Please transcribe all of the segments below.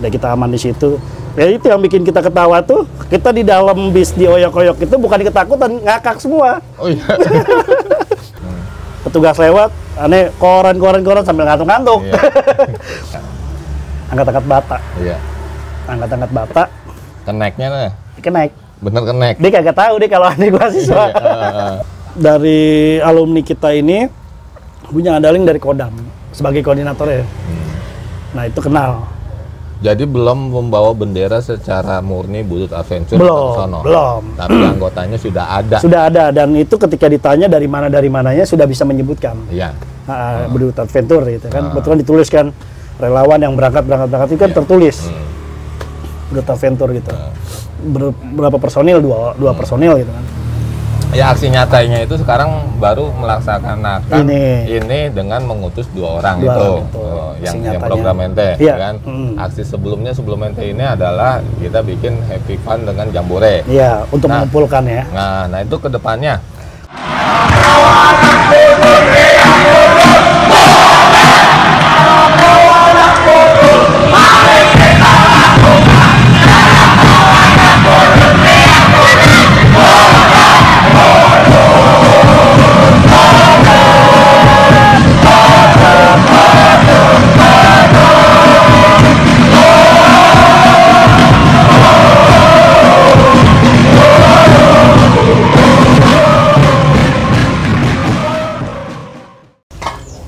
Udah kita aman di situ. Ya itu yang bikin kita ketawa tuh, kita di dalam bis dioyok-oyok itu bukan ketakutan, ngakak semua. Oh iya. Petugas lewat, aneh koran sambil ngantuk-ngantuk. Iya. Angkat-angkat bata. Iya. Angkat-angkat bata. Kenaiknya nah. Kenaik. Bener kenaik. Dia kagak tahu deh kalau aneh gua siswa. Dari alumni kita ini punya Andaling dari Kodam sebagai koordinator ya. Nah itu kenal. Jadi belum membawa bendera secara murni Budut Adventure belum. Tapi anggotanya sudah ada. Sudah ada, dan itu ketika ditanya dari mananya sudah bisa menyebutkan. Iya. Budut Adventure gitu kan. Betulan dituliskan relawan yang berangkat itu kan tertulis. Budut Adventure gitu. Berapa personil? Dua personil gitu kan. Ya aksi nyatanya itu sekarang baru melaksanakan ini dengan mengutus 2 orang itu. Yang program ente kan. Aksi sebelum ente ini adalah kita bikin happy fun dengan jambore. Iya, untuk mengumpulkan ya. Nah itu ke depannya.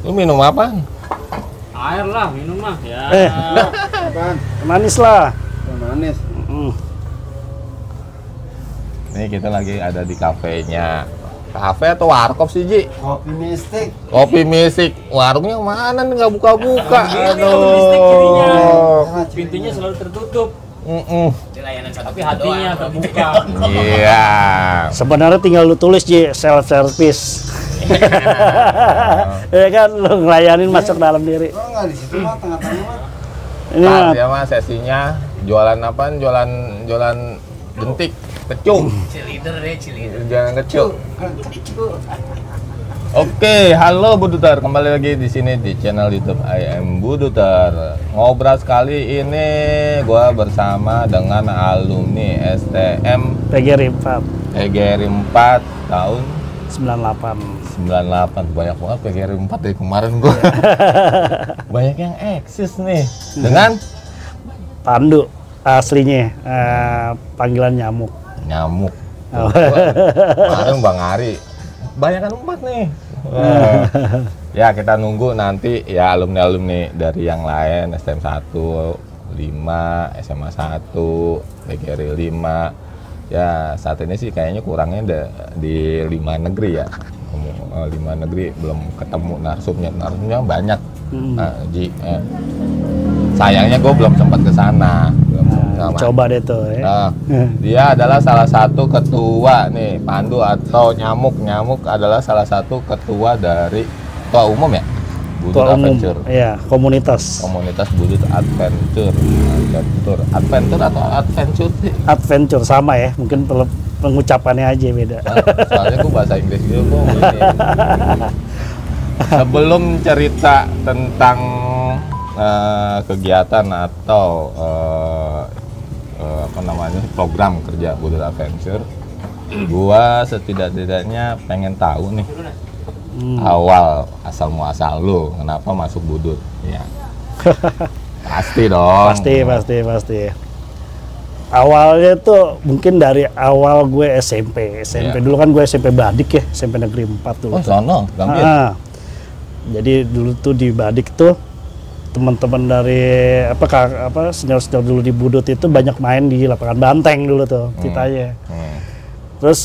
Lu minum apa? Air lah, minum mah ya. Apaan? Manis lah. Manis. Ini kita lagi ada di kafenya. Kafe atau warkop sih, Ji? Kopi mistik. Kopi mistik. Warungnya mana nih nggak buka-buka? Aduh. Pintunya selalu tertutup. Tapi hatinya terbuka. Iya. Sebenarnya tinggal lu tulis Ji, self service. Ya kan lu ngelayanin masuk dalam diri. Oh enggak di situ mah tengah-tengah mah. Ini dia mah sesinya jualan apaan? Jualan jentik, kecung. Cilider deh, cilider. Jangan kecung. Oke, halo Buduter, kembali lagi di sini di channel YouTube I Am Buduter. Ngobrol sekali ini gua bersama dengan alumni STM PGRI 4 PGRI 4 tahun 98. Banyak banget PGRI 4 dari kemarin gua. Banyak yang eksis nih. Dengan Pandu aslinya panggilan nyamuk. Kemarin Bang Ari. Banyakan 4 nih. Ya kita nunggu nanti ya alumni dari yang lain, STM 1, 5, SMA 1, PGRI 5. Ya saat ini sih kayaknya kurangnya di 5 negeri ya. 5 negeri belum ketemu narsumnya banyak. Sayangnya gue belum sempat ke sana. Coba deh tuh ya. Dia adalah salah satu ketua nih, Pandu atau Nyamuk. Nyamuk adalah salah satu ketua dari ketua umum ya? Budut Adventure. Iya, komunitas Budut Adventure. Adventure atau Adventure sih? Adventure sama ya, mungkin pengucapannya aja beda. Soalnya gue bahasa Inggris juga gue. Sebelum cerita tentang kegiatan atau program kerja Budut Adventure, gua setidak-tidaknya pengen tahu nih awal asal muasal lu kenapa masuk Budut ya. Pasti dong. Pasti. Awalnya tuh mungkin dari awal gue SMP dulu kan gue SMP Badik ya, SMP Negeri 4 dulu. Oh sono, Gambir. Jadi dulu tuh di Badik tuh teman-teman dari senior dulu di Budut itu banyak main di lapangan banteng dulu tuh ceritanya. Terus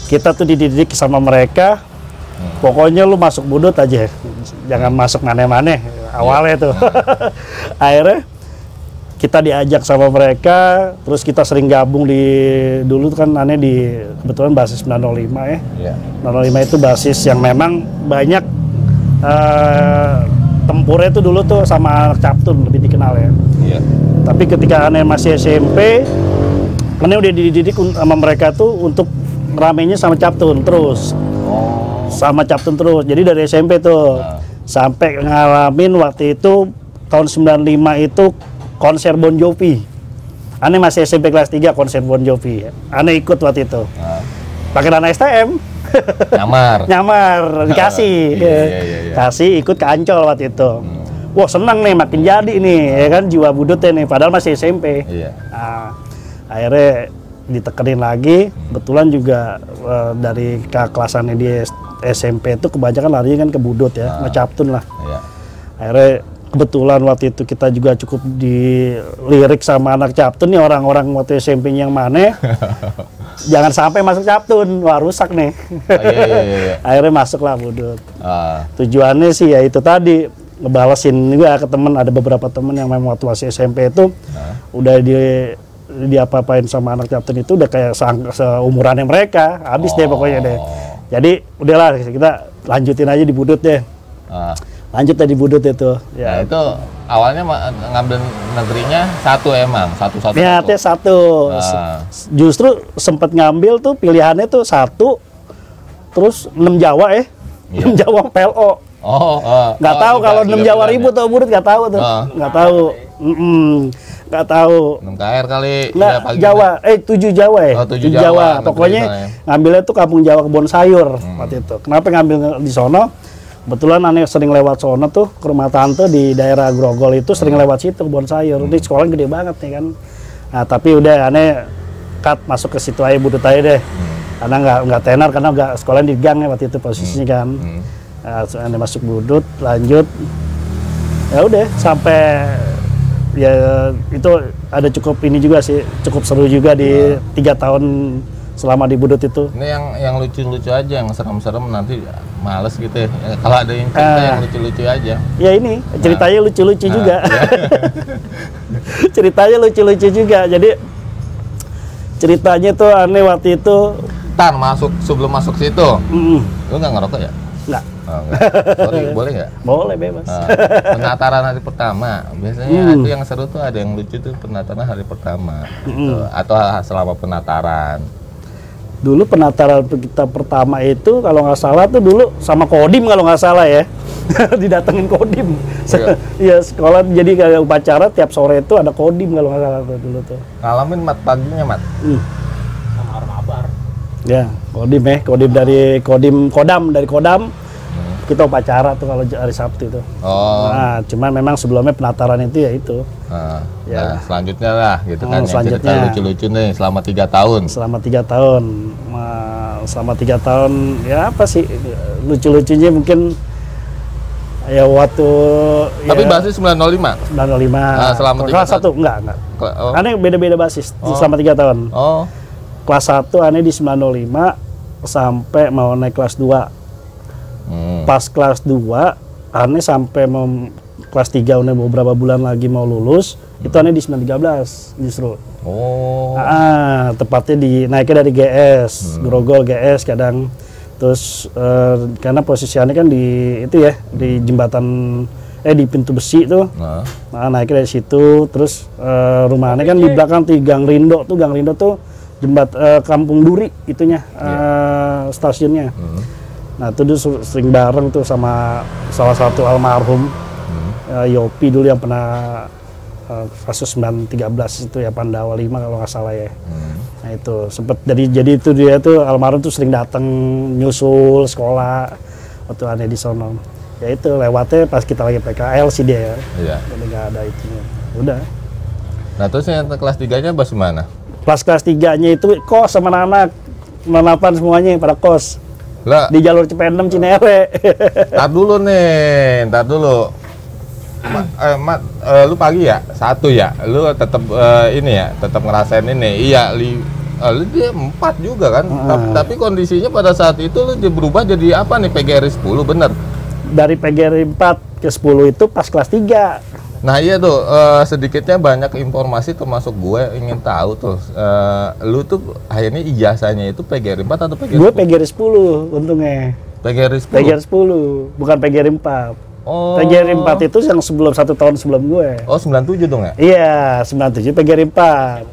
kita tuh dididik sama mereka, pokoknya lu masuk Budut aja, jangan masuk maneh-maneh awalnya tuh. Akhirnya kita diajak sama mereka, terus kita sering gabung dulu kan aneh kebetulan basis 905 ya. 905 itu basis yang memang banyak tempurnya itu dulu tuh sama anak Captun lebih dikenal ya. Iya. Tapi ketika aneh masih SMP, aneh udah dididik sama mereka tuh untuk ramenya sama Captun terus. Sama Captun terus. Jadi dari SMP tuh sampai ngalamin waktu itu tahun 95 itu konser Bon Jovi. Ane masih SMP kelas 3 konser Bon Jovi. Ane ikut waktu itu. Pakai dana STM. Nyamar dikasih. Iya. Kasih ikut ke Ancol waktu itu. Wah, senang nih, makin jadi nih, ya kan, jiwa budutnya nih, padahal masih SMP. Iya. Nah, akhirnya ditekenin lagi, kebetulan juga dari kelasannya di SMP itu kebanyakan larinya kan ke budut ya, ngecaptun lah. Iya. Akhirnya kebetulan waktu itu kita juga cukup dilirik sama anak captun nih, orang-orang waktu SMP yang mana jangan sampai masuk captun, wah rusak nih. Iya. Akhirnya masuklah budut. Tujuannya sih ya itu tadi, ngebalesin juga ke temen, ada beberapa temen yang memang waktu masih SMP itu udah diapa-apain sama anak captun itu udah kayak seumurannya mereka, habis deh pokoknya deh. Jadi udahlah kita lanjutin aja di budut deh. Lanjut tadi budut itu. Ya itu awalnya ngambil negerinya satu emang, satu. Niatnya satu. Justru sempat ngambil tuh pilihannya tuh satu, terus 6 Jawa 6 Jawa PLO. Nggak tahu kalau 6 Jawa ribut atau budut, nggak tahu tuh. Nggak tahu. Nggak tahu. 6 KR kali. Nggak, Jawa. 7 Jawa ya. 7 Jawa. Pokoknya ngambilnya tuh Kampung Jawa Kebon Sayur waktu itu. Kenapa ngambil di sono? Kebetulan aneh sering lewat sono tuh ke rumah tante di daerah Grogol itu, sering lewat situ Kebon Sayur. Ini sekolah gede banget nih kan. Nah, tapi udah aneh cut masuk ke situ aja, budut aja deh. Karena nggak tenar, karena nggak sekolah di gang ya waktu itu posisinya kan. Nah, aneh masuk budut, lanjut. Ya udah sampai ya itu ada cukup ini juga sih, cukup seru juga di 3 tahun selama di budut itu. Ini yang lucu-lucu aja, yang serem-serem nanti males gitu ya. Kalau ada yang cerita yang lucu-lucu aja. Ya ini ceritanya lucu-lucu juga. Ceritanya lucu-lucu juga. Jadi ceritanya tuh aneh waktu itu. Sebelum masuk situ, lu nggak ngerokok ya? Nggak. Oh, enggak. Sorry, boleh nggak? Boleh, bebas. Penataran hari pertama, biasanya itu yang seru tuh, ada yang lucu tuh penataran hari pertama, gitu. Atau selama penataran. Dulu penataran kita pertama itu kalau nggak salah tuh dulu sama Kodim kalau nggak salah ya. Didatengin Kodim. Iya, sekolah jadi kayak upacara tiap sore itu ada Kodim kalau nggak salah tuh dulu tuh. Ngalamin mat paginya mat. Sama mabar. Ya, Kodim dari Kodam. Kita upacara tuh kalau hari Sabtu itu. Nah, cuman memang sebelumnya penataran itu ya itu. Nah, selanjutnya lah gitu kan. Selanjutnya lucu-lucu nih selama 3 tahun. Selama 3 tahun. Selama 3 tahun ya apa sih lucu-lucunya mungkin ya waktu. Tapi ya, basis 905. 905. Nah, selama 3 kelas 1 enggak. Aneh beda-beda basis selama 3 tahun. Kelas 1 aneh di 905 sampai mau naik kelas 2. Pas kelas 2 aneh sampai kelas 3 udah beberapa bulan lagi mau lulus, itu aneh di 913 justru. Tepatnya naiknya dari GS, Grogol GS kadang. Terus karena posisi aneh kan di itu ya, di jembatan di pintu besi tuh. Nah, naiknya dari situ, terus rumah aneh kan di belakang tuh Gang Rindo tuh Kampung Duri itunya, stasiunnya. Nah, itu dulu sering bareng tuh sama salah satu almarhum Yopi dulu yang pernah kasus 913 itu ya, Pandawa 5 kalau nggak salah ya. Nah, itu sempat jadi itu dia tuh almarhum tuh sering datang nyusul sekolah waktu aneh di sono. Ya itu lewatnya pas kita lagi PKL sih dia ya. Iya. Jadi nggak ada itunya. Udah. Nah, terus yang kelas 3-nya bahas mana? Kelas 3-nya itu kos sama anak. 98 semuanya pada kos. Lah, di jalur Cependem Cinere. Ntar dulu. Mat, lu pagi ya? 1 ya? Lu tetap tetap ngerasain ini. Iya, lu dia 4 juga kan? Tapi kondisinya pada saat itu lu berubah jadi apa nih, PGRI 10, bener? Dari PGRI 4 ke 10 itu pas kelas 3. Nah iya tuh, sedikitnya banyak informasi termasuk gue ingin tahu tuh, lu tuh akhirnya ijazahnya itu PGRI 4 atau PGRI 10? Gue PGRI 10 untungnya. PGRI 10? PGRI 10, bukan PGRI 4. PGRI 4 itu yang 1 tahun sebelum gue. 97 dong ya? Iya, 97 PGRI 4.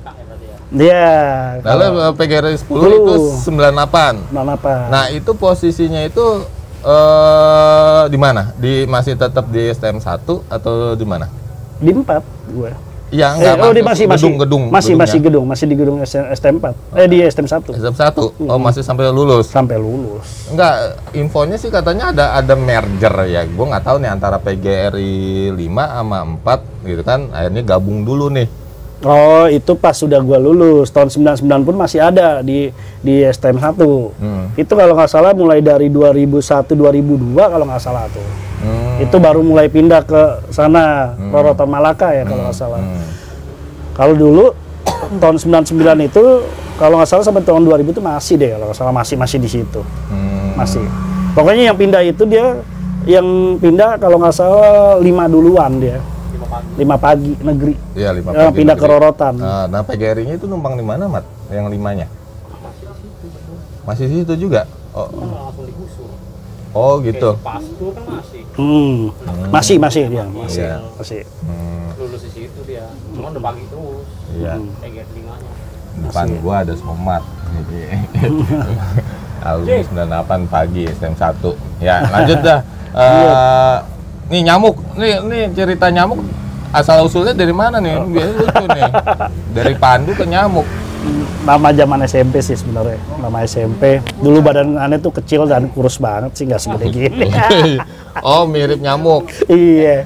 Iya. Lalu PGRI 10 itu 98. Nah itu posisinya itu di mana? Masih tetap di STM 1 atau di mana? Di 4 gue. Iya, enggak. Oh, dia masih gedung. Masih di gedung STM4. Di STM1. STM1. Oh, masih sampai lulus. Sampai lulus. Enggak, infonya sih katanya ada merger ya. Gua nggak tahu nih antara PGRI 5 sama 4 gitu kan. Akhirnya gabung dulu nih. Oh, itu pas sudah gua lulus. Tahun 99 pun masih ada di STM1. Itu kalau nggak salah mulai dari 2001 2002 kalau nggak salah tuh. Itu baru mulai pindah ke sana, Rorotan Malaka ya kalau nggak salah. Kalau dulu tahun 99 itu kalau nggak salah sampai tahun 2000 itu masih deh kalau nggak salah masih di situ. Masih. Pokoknya yang pindah itu dia yang pindah kalau nggak salah 5 duluan dia. 5 pagi negeri. Iya, 5 pagi. Pindah ke Rorotan. Nah, PGRI-nya itu numpang di mana, Mat? Yang 5-nya? Masih di situ juga. Oh. Langsung digusur. Oh, gitu. Pas itu kan masih. Masih dia, masih. Lulus di situ dia. Cuma udah pagi terus. Iya. Kayak 5-nya. Depan gua ada Somat. Alumni 98 pagi STM1. Ya, lanjut dah. Nih nyamuk. Nih cerita nyamuk asal usulnya dari mana nih? Biasa lucu nih. Dari Pandu ke nyamuk. Nama zaman SMP sih sebenarnya. Nama SMP. Dulu badan aneh tuh kecil dan kurus banget sih, nggak segede gini. Oh, mirip nyamuk. Iya.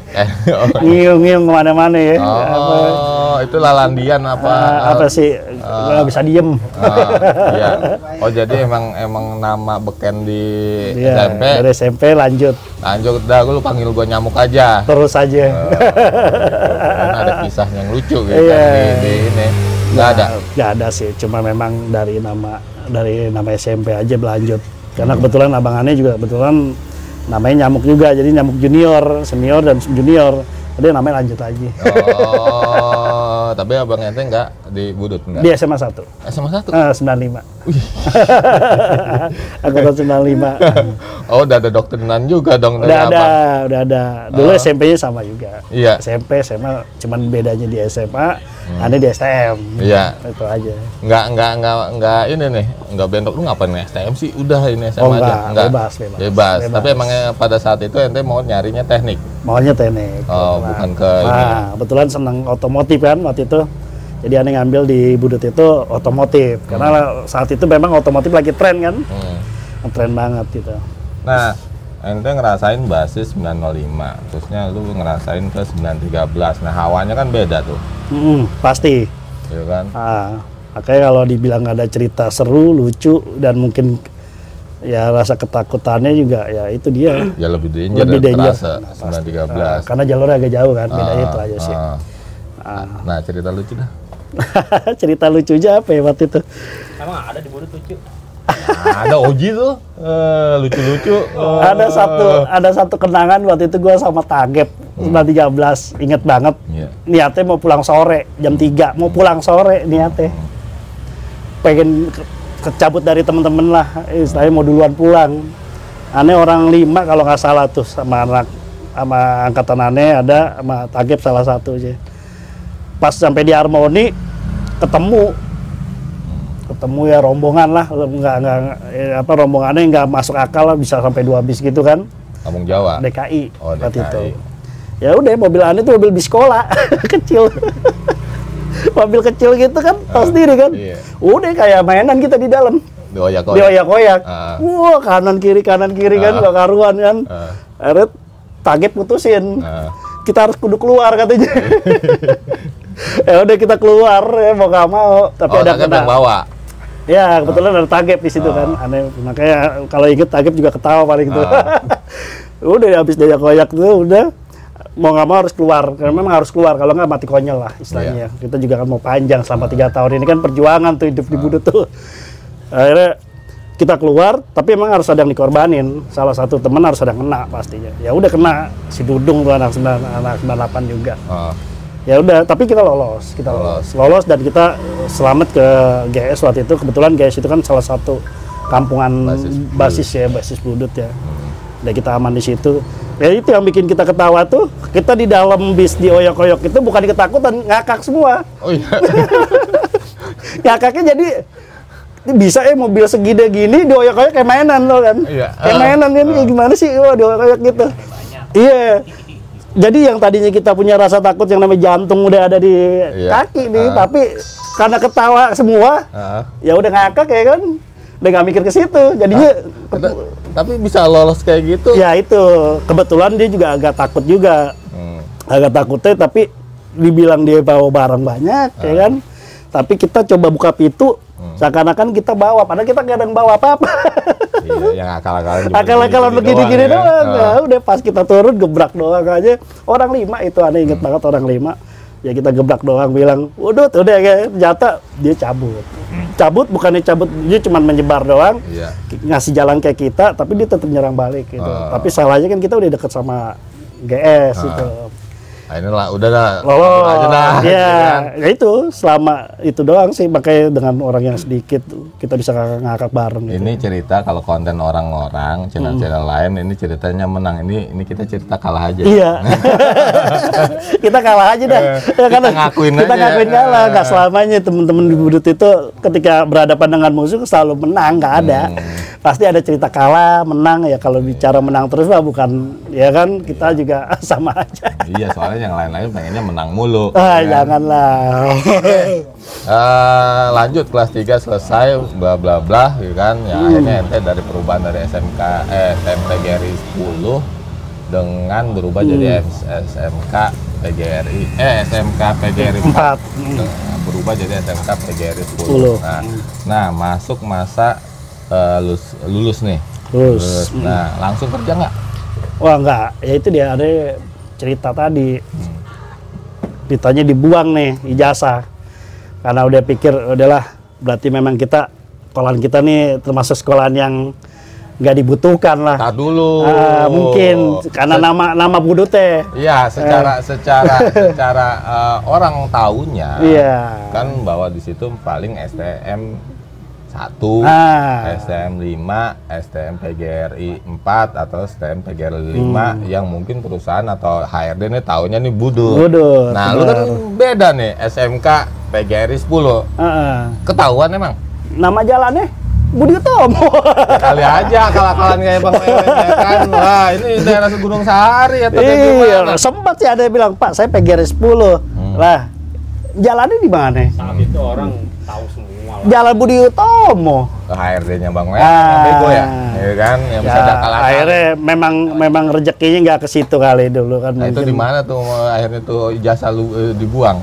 Ngiung-ngiung kemana-mana ya. Oh, itu lalandian apa? Apa sih? Nggak bisa diem. Iya. Oh, jadi emang nama beken di SMP. Dari SMP lanjut Dah, lu panggil gua nyamuk aja. terus aja. Karena ada kisah yang lucu gitu kan di ini. Nggak ada sih, cuma memang dari nama SMP aja berlanjut. Karena kebetulan abangannya juga kebetulan namanya nyamuk juga, jadi nyamuk junior, senior dan junior. Jadi namanya lanjut lagi. Oh, tapi abang ente nggak di Budut nggak? Di SMA 1. SMA 1? 95. Angkatan 95. Oh, udah ada doktrinan juga dong dari Udah abang. ada. Dulu SMP-nya sama juga. Iya. SMP, SMA, cuman bedanya di SMA, aneh di STM. Iya. Itu aja. Nggak ini nih, nggak bentrok. Lu ngapain nih STM sih? Udah ini SMA Oh, aja. Bebas. Tapi emangnya pada saat itu ente mau nyarinya teknik? Maunya teknik. Oh, bukan ke ini. Kebetulan senang otomotif kan waktu itu. Jadi aneh ngambil di Budut itu otomotif. Karena saat itu memang otomotif lagi tren kan. Tren banget gitu. Nah, ente ngerasain basis 905. Terusnya lu ngerasain ke 913. Nah, hawanya kan beda tuh. Pasti. Iya kan? Makanya kalau dibilang ada cerita seru, lucu, dan mungkin ya rasa ketakutannya juga ya itu dia. Ya lebih danger. Terasa 913. Karena jalurnya agak jauh kan, bedanya itu aja sih. Nah, cerita lucu dah. Cerita lucunya apa ya waktu itu? Emang ada di Budut lucu? Ada Oji tuh, lucu-lucu. Ada satu kenangan waktu itu gue sama Tagep 913, inget banget. Niatnya mau pulang sore, jam 3, mau pulang sore niatnya. Pengen kecabut dari temen-temen lah, istilahnya mau duluan pulang. Aneh orang 5 kalau nggak salah tuh sama angkatan aneh ada, sama Tagep salah satu aja. Pas sampai di Harmoni ketemu ya rombongan lah, rombongannya nggak masuk akal lah, bisa sampai 2 bis gitu kan. Kampung Jawa. DKI. Oh, DKI. Itu. Ya udah, mobil aneh itu mobil bis sekolah kecil. Mobil kecil gitu kan, tahu sendiri kan. Iya. Udah kayak mainan kita di dalam. Dioyak-oyak. Wah, kanan kiri kan, gak karuan kan. Akhirnya Tagep putusin. Kita harus kudu keluar katanya. Ya udah kita keluar ya mau nggak mau. Tapi ada yang bawa. Ya kebetulan ada Tagep di situ kan. Aneh, makanya kalau inget Tagep juga ketawa paling itu. Udah habis dioyak-oyak tuh udah mau nggak mau harus keluar. Karena memang harus keluar, kalau nggak mati konyol lah istilahnya. Kita juga kan mau panjang selama 3 tahun ini kan perjuangan tuh hidup di Budut tuh. Akhirnya kita keluar, tapi emang harus ada yang dikorbanin. Salah satu teman harus ada yang kena pastinya. Ya udah kena si Dudung tuh anak 98 juga. Ya udah, tapi kita lolos. Lolos dan kita selamat ke GS waktu itu. Kebetulan GS itu kan salah satu kampungan basis Budut ya. Dan kita aman di situ. Ya itu yang bikin kita ketawa tuh. Kita di dalam bis di oyok-oyok itu bukan ketakutan, ngakak semua. Oh iya. Ngakaknya jadi bisa mobil segede gini dioyak-oyak kayak mainan loh kan. Kayak mainan kan, kayak gimana sih dioyak-oyak gitu. Iya. Jadi yang tadinya kita punya rasa takut yang namanya jantung udah ada di kaki nih, tapi karena ketawa semua, ya udah ngakak ya kan, udah nggak mikir ke situ. Jadinya, tapi bisa lolos kayak gitu? Ya itu, kebetulan dia juga agak takut juga, agak takutnya, tapi dibilang dia bawa barang banyak, ya kan. Tapi kita coba buka pintu, seakan-akan kita bawa, padahal kita nggak ada yang bawa apa-apa. Iya, yang akal-akalan begini-gini doang. Nah, udah pas kita turun gebrak doang aja. Orang 5 itu aneh, inget banget orang 5. Ya kita gebrak doang, bilang, udah kayak ternyata dia cabut. Cabut bukannya cabut, dia cuma menyebar doang. Ngasih jalan kayak kita, tapi dia tetap nyerang balik gitu. Tapi salahnya kan kita udah deket sama GS gitu. Nah, inilah udah dah. Lolos aja dah. Ya, ya itu selama itu doang sih, makanya dengan orang yang sedikit kita bisa ngakak bareng. Ini gitu. Cerita kalau konten orang-orang, channel-channel lain, ini ceritanya menang. Ini kita cerita kalah aja. Iya. Kita kalah aja dah. Kita ngakuin kalah. Nggak selamanya teman-teman di Budut itu ketika berhadapan dengan musuh selalu menang, nggak ada. Pasti ada cerita kalah, menang ya. Kalau bicara menang terus mah bukan, ya kan kita juga sama aja. Iya, soalnya yang lain-lain pengennya menang mulu. Janganlah. Lanjut kelas 3 selesai bla bla bla gitu kan. Ya akhirnya ente dari perubahan dari SMP GRI 10 dengan berubah jadi SMK PGRI SMK PGRI 4. Berubah jadi SMK PGRI 10. Nah, masuk masa lulus nih. Lulus. Nah, langsung kerja nggak? Wah, enggak. Ya itu dia ada cerita tadi, ditanya dibuang nih ijazah karena udah pikir udahlah berarti memang kita sekolahan kita nih termasuk sekolahan yang nggak dibutuhkan lah. Tar dulu. Mungkin karena nama Budutnya. Iya, secara orang taunya kan bahwa di situ paling STM 1, STM 5, STM PGRI 4 atau STM PGRI 5 yang mungkin perusahaan atau HRD nih taunya nih Budut. Nah, lu kan beda nih SMK PGRI 10. Ketahuan emang? Nama jalannya Budi Utomo. Kali aja akal-akalan kayak Bang Ewen ya kan. Wah, ini daerah Gunung Sahari atau gimana? Sempat sih ada yang bilang, "Pak, saya PGRI 10." Lah, jalannya di mana? Saat itu orang tahu semua. Jalan Budi Utomo. HRD-nya Bang Ewen bego ya? Ya kan, yang bisa akal-akalan. Akhirnya memang rezekinya nggak ke situ kali dulu kan. Nah, itu di mana tuh akhirnya tuh ijazah lu dibuang?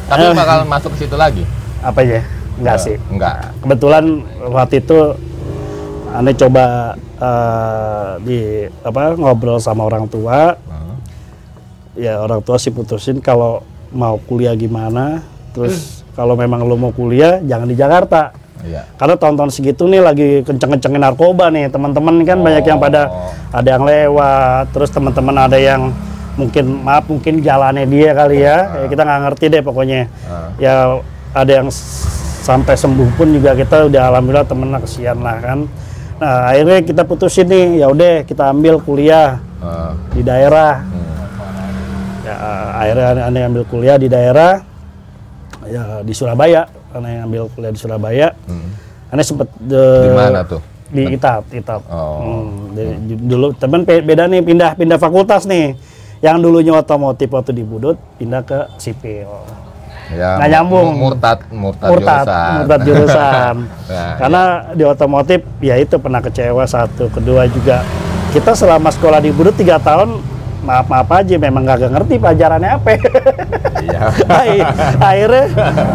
Tapi bakal masuk ke situ lagi? Apa ya? Enggak sih. Enggak. Kebetulan waktu itu aneh coba ngobrol sama orang tua. Ya orang tua sih putusin kalau mau kuliah gimana. Terus kalau memang lo mau kuliah jangan di Jakarta. Karena tahun-tahun segitu nih lagi kenceng-kencengin narkoba nih teman-teman kan banyak yang pada ada yang lewat. Terus teman-teman ada yang mungkin jalannya dia kali ya. Kita nggak ngerti deh pokoknya. Ya ada yang sampai sembuh pun juga kita udah alhamdulillah temen kesian lah kan. Nah akhirnya kita putusin nih, ya udah kita ambil kuliah di daerah. Ya akhirnya aneh ambil kuliah di daerah, ya di Surabaya. Aneh ambil kuliah di Surabaya. Aneh sempet di mana tuh? Di ITAB. Dulu temen beda nih pindah fakultas nih. Yang dulunya otomotif waktu di Budut pindah ke sipil. Ya, nggak nyambung. Murtad jurusan. Nah, karena di otomotif ya itu pernah kecewa satu, kedua juga kita selama sekolah di Budut 3 tahun maaf aja memang nggak ngerti pelajarannya apa. Akhirnya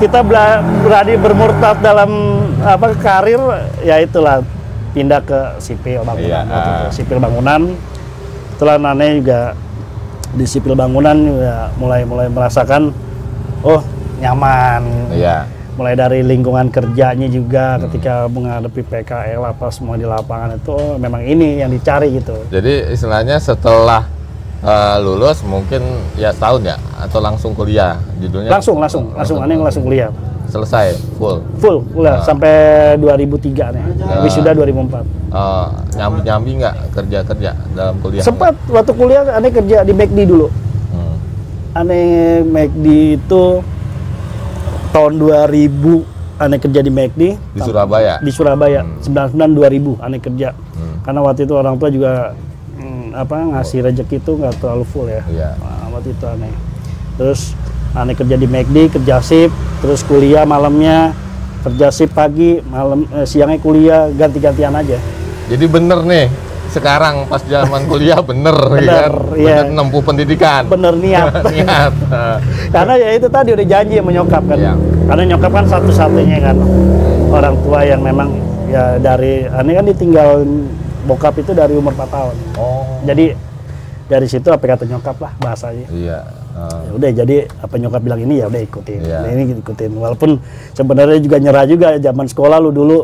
kita berani bermurtad dalam karir, ya itulah pindah ke sipil bangunan. Sipil bangunan. Setelah aneh juga di sipil bangunan ya mulai merasakan nyaman. Mulai dari lingkungan kerjanya juga ketika menghadapi PKL semua di lapangan itu memang ini yang dicari gitu. Jadi istilahnya setelah lulus mungkin ya setahun ya atau langsung kuliah judulnya? Langsung aneh langsung kuliah. Selesai full kuliah sampai 2003 nih. Wisuda 2004. Nyambi nggak kerja dalam kuliah? Sempat waktu kuliah aneh kerja di McD dulu. Aneh McD itu tahun 2000 aneh kerja di McD di Surabaya. 99 2000 aneh kerja. Karena waktu itu orang tua juga ngasih rezeki itu nggak terlalu full ya. Iya. Nah, waktu itu aneh. Terus aneh kerja di McD, kerja shift, terus kuliah malamnya, kerja shift pagi, malam siangnya kuliah, ganti-gantian aja. Jadi bener nih, sekarang pas zaman kuliah bener kan? Iya. Bener nempuh pendidikan. Bener niat. Niat. Karena ya itu tadi udah janji sama nyokap kan. Iya. Karena nyokap kan satu-satunya kan orang tua yang memang ya dari aneh kan ditinggal bokap itu dari umur 4 tahun. Oh. Jadi dari situ apa kata nyokap lah bahasanya. Iya. Ya udah jadi apa nyokap bilang ini ya udah ikutin. Iya. Nah, ini ikutin. Walaupun sebenarnya juga nyerah juga zaman sekolah lu dulu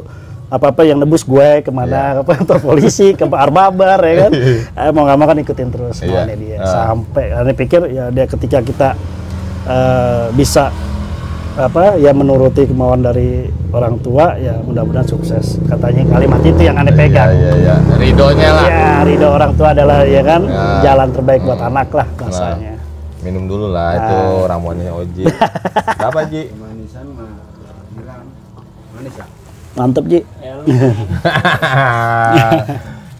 apa-apa yang nebus gue kemana ke kantor polisi ke Arbabar ya kan. Mau nggak mau kan ikutin terus maunya dia sampai aneh pikir ya dia ketika kita bisa ya menuruti kemauan dari orang tua ya mudah-mudahan sukses katanya kalimat itu yang aneh pegang. Iya. Ridonya lah. Ya ridho orang tua adalah ya kan jalan terbaik buat anak lah bahasanya. Minum dulu lah itu ramuannya Oji. Berapa Ji? Manisan mah bilang manis ya. Mantep Ji.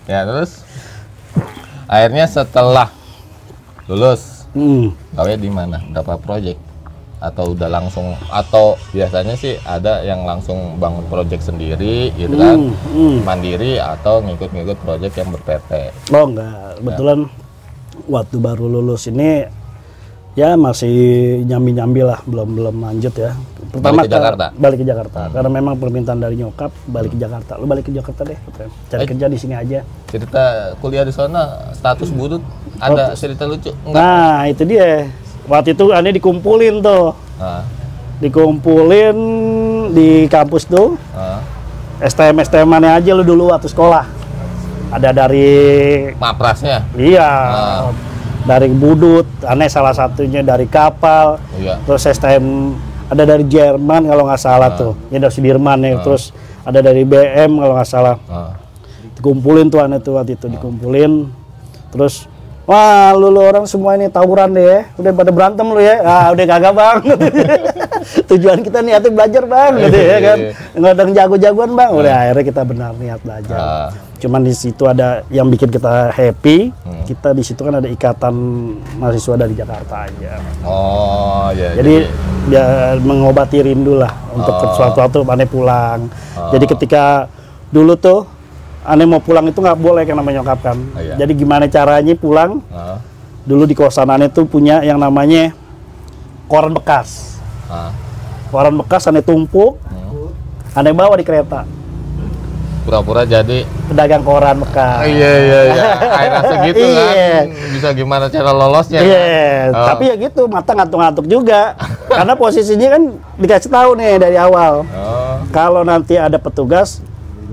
Ya terus akhirnya setelah lulus gawe di mana? Berapa proyek? Atau udah langsung atau biasanya sih ada yang langsung bangun proyek sendiri gitu kan? Mandiri atau ngikut-ngikut proyek yang ber-PT? Oh enggak, kebetulan waktu baru lulus ini ya masih nyambi-nyambi lah, belum lanjut ya. Pertama balik ke Jakarta? Balik ke Jakarta, karena memang permintaan dari nyokap balik ke Jakarta. Lu balik ke Jakarta deh, cari kerja di sini aja. Cerita kuliah di sana, status budut, ada cerita lucu? Enggak? Nah itu dia, waktu itu aneh dikumpulin tuh. Dikumpulin di kampus tuh. STM-STM-annya aja lu dulu waktu sekolah. Ada dari Maprasnya? Iya. Dari budut, aneh salah satunya dari kapal, terus STM ada dari Jerman kalau nggak salah tuh, ya dari Sudirman ya, terus ada dari BM kalau nggak salah, dikumpulin tuh aneh tuh waktu itu dikumpulin, terus wah lu orang semua ini tawuran deh ya, udah pada berantem lu ya, udah kagak bang, tujuan kita niatnya belajar bang, gitu ya kan, nggak ada jago-jagoan bang, udah akhirnya kita benar niat belajar. Cuman di situ ada yang bikin kita happy, kita di situ kan ada ikatan mahasiswa dari Jakarta aja. Oh iya. Jadi dia mengobati rindu lah untuk suatu aneh pulang. Jadi ketika dulu tuh aneh mau pulang itu nggak boleh yang namanya nyokap kan. Jadi gimana caranya pulang? Dulu di kosan aneh tuh punya yang namanya koran bekas. Koran bekas aneh tumpuk, aneh bawa di kereta. Pura-pura jadi pedagang koran bekas. Iya. Akhirnya segitu kan. Bisa gimana cara lolosnya? Iya. Tapi ya gitu, mata ngantuk-ngantuk juga. Karena posisinya kan dikasih tahu nih dari awal. Kalau nanti ada petugas,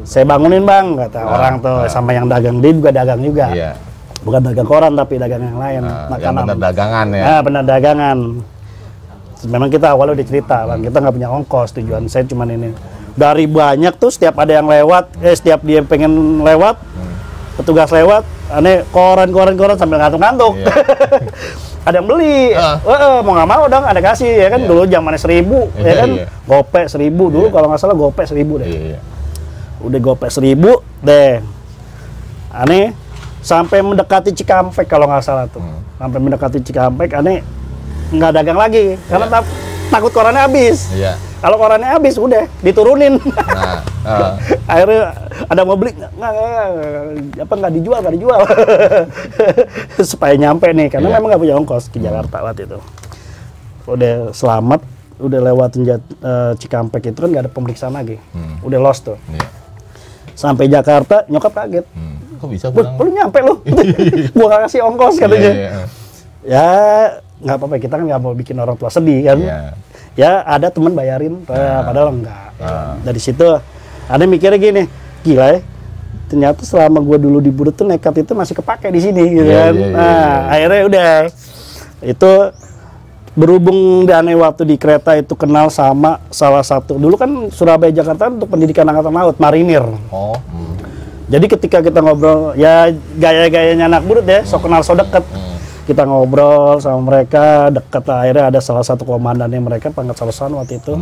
saya bangunin bang, kata orang tuh. Sama yang dagang, dia juga dagang juga. Iya. Bukan dagang koran tapi dagang yang lain. Yang benar dagangan ya. Benar dagangan. Memang kita awalnya udah cerita, bang, kita nggak punya ongkos, tujuan saya cuma ini. Dari banyak tuh setiap ada yang lewat, setiap dia pengen lewat, petugas lewat, aneh koran sambil ngantuk-ngantuk. Ada yang beli, mau nggak mau dong, ada kasih ya kan. Dulu zamannya 1.000, ya kan, gopek 1.000 dulu kalau nggak salah gopek 1.000 deh. Udah gopek 1.000 deh, aneh sampai mendekati Cikampek kalau nggak salah tuh, sampai mendekati Cikampek, aneh nggak dagang lagi karena takut korannya habis. Kalau korannya habis udah diturunin. Akhirnya ada mau beli nggak dijual supaya nyampe nih karena memang nggak punya ongkos ke Jakarta waktu itu. Udah selamat, udah lewatin Cikampek itu kan nggak ada pemeriksaan lagi, udah lost tuh. Sampai Jakarta nyokap kaget. Kok bisa pulang? Lu nyampe lu, gua nggak kasih ongkos katanya. Ya nggak apa-apa, kita kan nggak mau bikin orang tua sedih kan. Ya ada temen bayarin, padahal enggak. Dari situ ada mikirnya gini, gila ya, ternyata selama gue dulu di budut tuh nekat itu masih kepake di sini gitu kan. Akhirnya udah itu berhubung aneh waktu di kereta itu kenal sama salah satu, dulu kan Surabaya Jakarta untuk pendidikan angkatan laut marinir. Jadi ketika kita ngobrol ya gaya-gayanya anak budut ya, so kenal so deket. Kita ngobrol sama mereka, dekat, akhirnya ada salah satu komandannya mereka, pangkat Salsan waktu itu,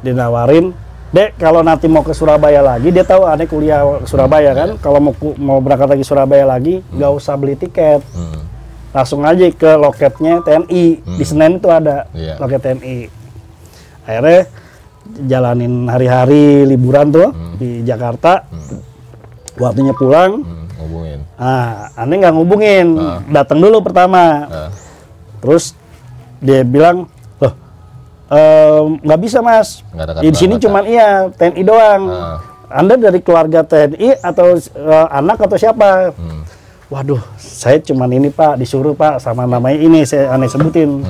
dinawarin, Dek, kalau nanti mau ke Surabaya lagi, dia tahu aneh kuliah ke Surabaya kan. Kalau mau berangkat lagi Surabaya lagi, nggak usah beli tiket. Langsung aja ke loketnya TNI. Di Senen itu ada loket TNI. Akhirnya jalanin hari-hari liburan tuh di Jakarta. Waktunya pulang. Ngubungin. Aneh nggak ngubungin. Datang dulu pertama. Terus dia bilang, loh, nggak bisa mas, di sini cuman TNI doang. Anda dari keluarga TNI atau anak atau siapa? Waduh, saya cuman ini pak, disuruh pak sama namanya ini saya aneh sebutin.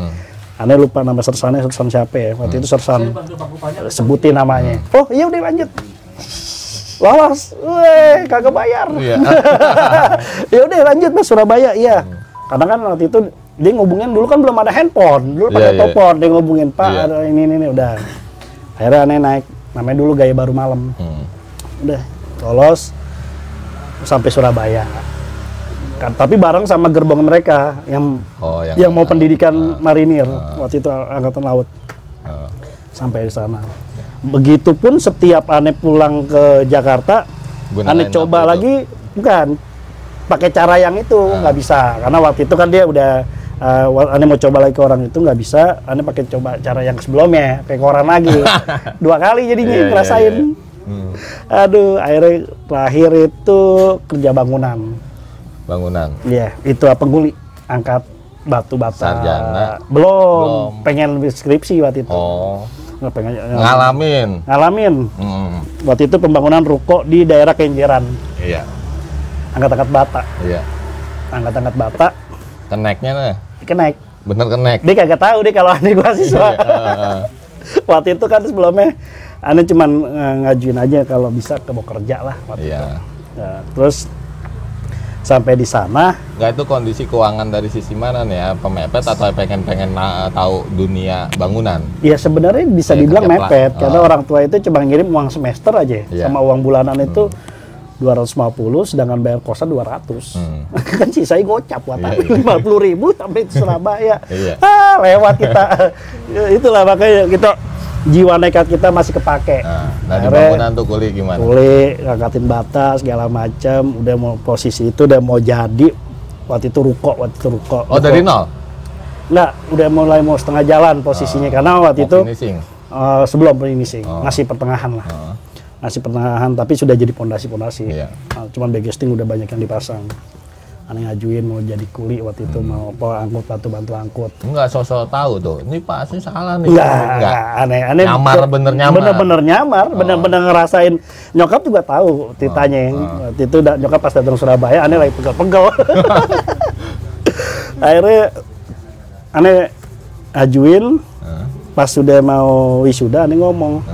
Aneh lupa nama sersannya, sersan siapa ya? Waktu itu sersan sebutin namanya. Oh iya udah lanjut. Lolos, kagak bayar. Ya udah lanjut mas Surabaya, iya. Karena kan waktu itu dia ngubungin dulu kan belum ada handphone, dulu pakai telepon, dia ngubungin pak ada ini udah. Akhirnya aneh naik, namanya dulu Gaya Baru Malam. Udah lolos sampai Surabaya. Kan, tapi bareng sama gerbong mereka yang mau pendidikan marinir waktu itu angkatan laut. Sampai di sana. Begitupun setiap aneh pulang ke Jakarta, aneh coba lagi bukan pakai cara yang itu nggak bisa karena waktu itu kan dia udah aneh mau coba lagi ke orang itu nggak bisa, aneh pakai coba cara yang sebelumnya kayak koran lagi 2 kali jadinya ngerasain. Aduh, akhirnya terakhir itu kerja bangunan. Iya, itu apa guli angkat batu bata. Sarjana. Belum. Pengen skripsi waktu itu. Nggak pengen ngalamin. Waktu itu pembangunan ruko di daerah Kenjeran. Iya. Angkat-angkat bata. Iya. Angkat-angkat bata. Kenaiknya nih. Kenaik. Bener kenaik. Dia kagak tahu deh kalau aneh gua siswa. Waktu itu kan sebelumnya aneh cuman ngajuin aja kalau bisa mau kerja lah waktu itu. Nah, terus sampai di sana. Nggak, itu kondisi keuangan dari sisi mana nih ya? Pemepet atau pengen tahu dunia bangunan? Ya sebenarnya bisa dibilang mepet karena orang tua itu cuma ngirim uang semester aja sama uang bulanan itu 250, sedangkan bayar kosan 200. Kan sisanya gocap buat 50.000 sampai Surabaya. Lewat kita. Itulah makanya kita jiwa nekat kita masih kepake. Nah di bangunan tuh kuli gimana? Kuli, ngangkatin bata segala macam, udah mau posisi itu udah mau jadi. Waktu itu ruko. Oh dari nol? Nggak, udah mulai mau setengah jalan posisinya karena waktu itu sebelum finishing, masih pertengahan lah. Masih pertengahan tapi sudah jadi pondasi. Cuman backcasting udah banyak yang dipasang. Aneh ngajuin mau jadi kuli waktu itu mau angkut bantu angkut. Enggak sosok tahu tuh. Ini Pak Asni salah nih. Enggak. Aneh bener-bener nyamar, bener-bener ngerasain. Nyokap juga tahu titanya. Waktu itu nyokap pas datang Surabaya aneh lagi pegel-pegel. Akhirnya aneh ajuin pas sudah mau wisuda aneh ngomong.